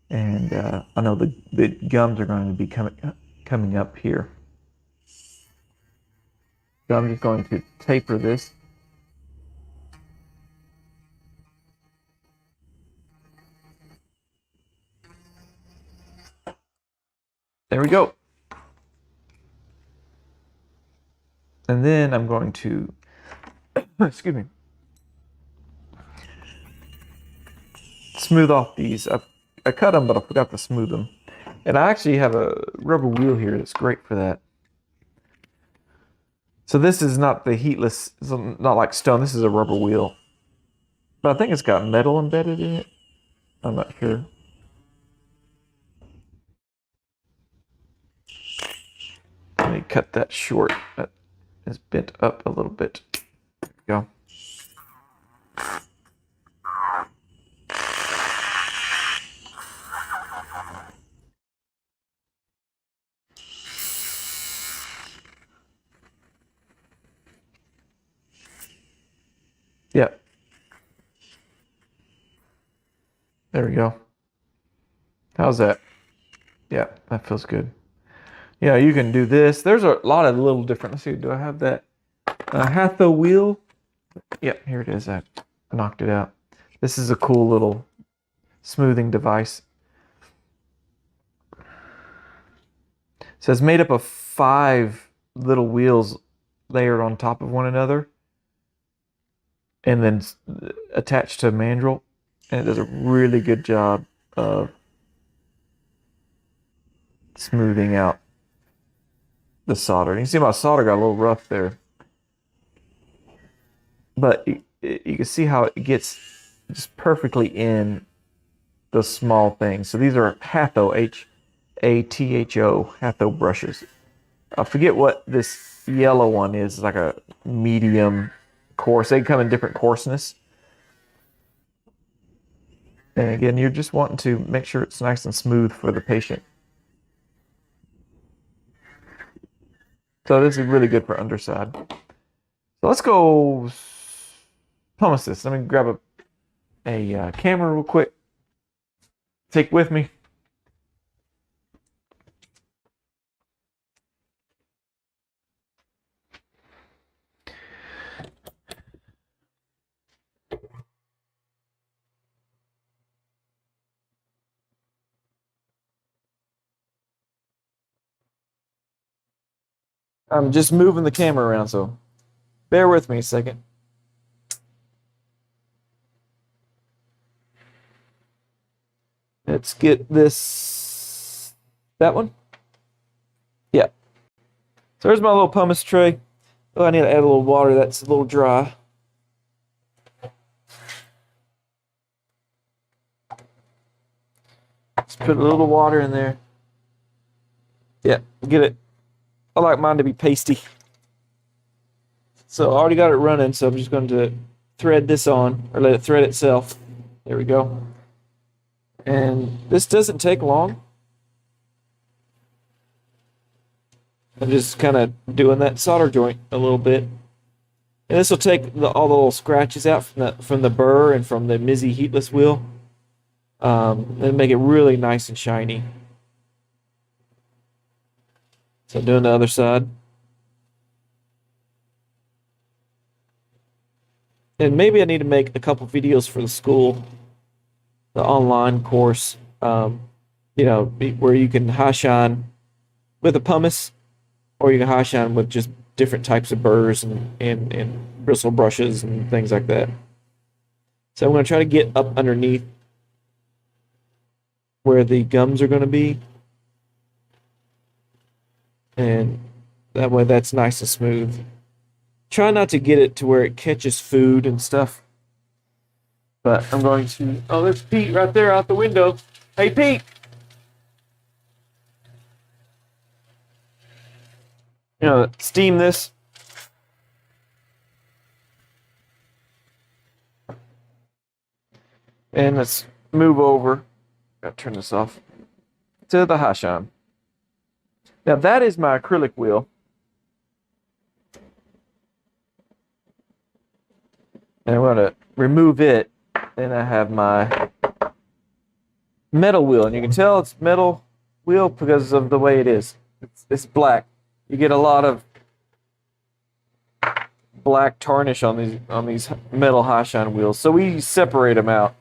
and I know the gums are going to be coming up here. So I'm just going to taper this. There we go. And then I'm going to, excuse me, smooth off these I cut them, but I forgot to smooth them. And I actually have a rubber wheel here that's great for that. So this is not the heatless, it's not like stone. This is a rubber wheel. But I think it's got metal embedded in it. I'm not sure. Let me cut that short. That is bent up a little bit. There we go. Yeah. There we go. How's that? Yeah, that feels good. Yeah, you can do this. There's a lot of little different. Let's see, do I have that Hatho wheel? Yeah, here it is. I knocked it out. This is a cool little smoothing device. So it's made up of 5 little wheels layered on top of one another and then attached to a mandrel. And it does a really good job of smoothing out the solder. You can see my solder got a little rough there. But you can see how it gets just perfectly in the small things. So these are Hatho, H-A-T-H-O, Hatho brushes. I forget what this yellow one is. It's like a medium coarse. They come in different coarseness. And again, you're just wanting to make sure it's nice and smooth for the patient. So this is really good for underside. So let's go pumice this. Let me grab a camera real quick. Take with me. I'm just moving the camera around, so bear with me a second. Let's get this, that one. Yeah. So there's my little pumice tray. Oh, I need to add a little water. That's a little dry. Let's put a little water in there. Yeah, get it. I like mine to be pasty. So I already got it running, so I'm just going to thread this on, or let it thread itself. There we go. And this doesn't take long. I'm just kind of doing that solder joint a little bit. And this will take all the little scratches out from the burr and from the Mizzy heatless wheel. And make it really nice and shiny. So doing the other side. And maybe I need to make a couple videos for the school, the online course, you know, where you can high shine with a pumice, or you can high shine with just different types of burrs and bristle brushes and things like that. So I'm going to try to get up underneath where the gums are going to be. And that way that's nice and smooth. Try not to get it to where it catches food and stuff. But I'm going to... Oh, there's Pete right there out the window. Hey, Pete! You know, steam this. And let's move over. Gotta turn this off. To the high shine. Now that is my acrylic wheel. And I'm going to remove it. Then I have my metal wheel. And you can tell it's metal wheel because of the way it is. It's black. You get a lot of black tarnish on these metal high shine wheels. So we separate them out.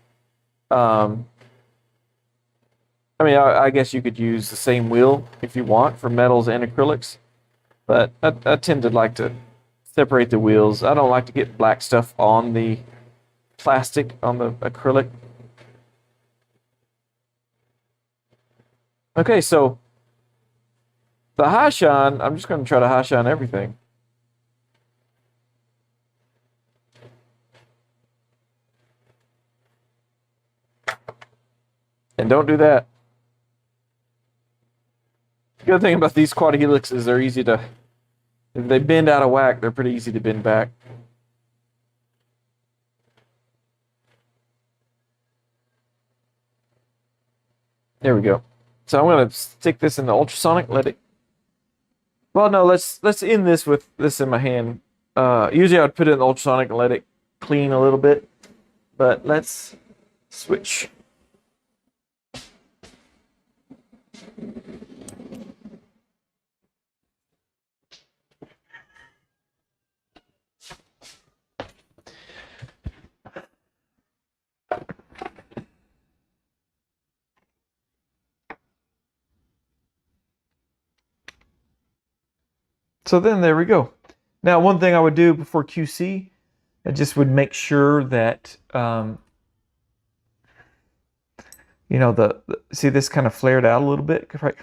I mean, I guess you could use the same wheel if you want for metals and acrylics. But I tend to like to separate the wheels. I don't like to get black stuff on the plastic, on the acrylic. Okay, so the high shine, I'm just going to try to high shine everything. And don't do that. The good thing about these Quad-helix is they're easy to, if they bend out of whack, they're pretty easy to bend back. There we go. So I'm going to stick this in the ultrasonic, let it. Well, no, let's end this with this in my hand. Usually I'd put it in the ultrasonic and let it clean a little bit, but let's switch. So then there we go. Now, one thing I would do before QC, I just would make sure that, you know, see this kind of flared out a little bit. Right?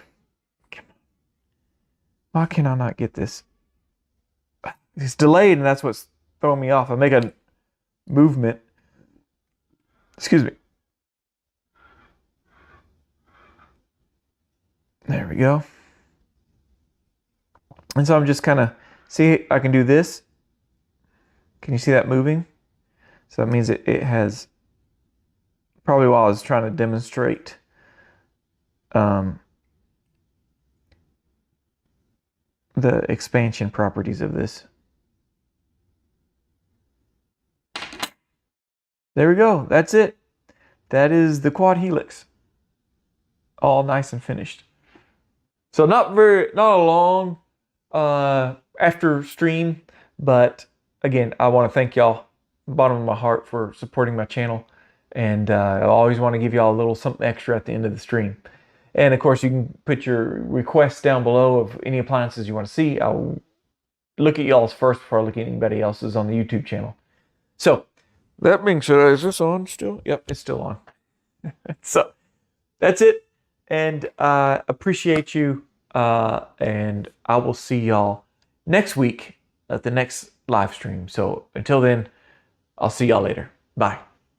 Why can I not get this? It's delayed, and that's what's throwing me off. I make a movement. Excuse me. There we go. And so I'm just kind of, see, I can do this. Can you see that moving? So that means it has, probably while I was trying to demonstrate the expansion properties of this. There we go. That's it. That is the Quad-helix. All nice and finished. So not a long after stream, but again, I want to thank y'all from the bottom of my heart for supporting my channel, and I always want to give y'all a little something extra at the end of the stream. And of course, you can put your requests down below of any appliances you want to see. I'll look at y'all's first before I look at anybody else's on the YouTube channel. So that being said, is this on still? Yep, it's still on. So that's it, and I appreciate you. And I will see y'all next week at the next live stream. So until then, I'll see y'all later. Bye.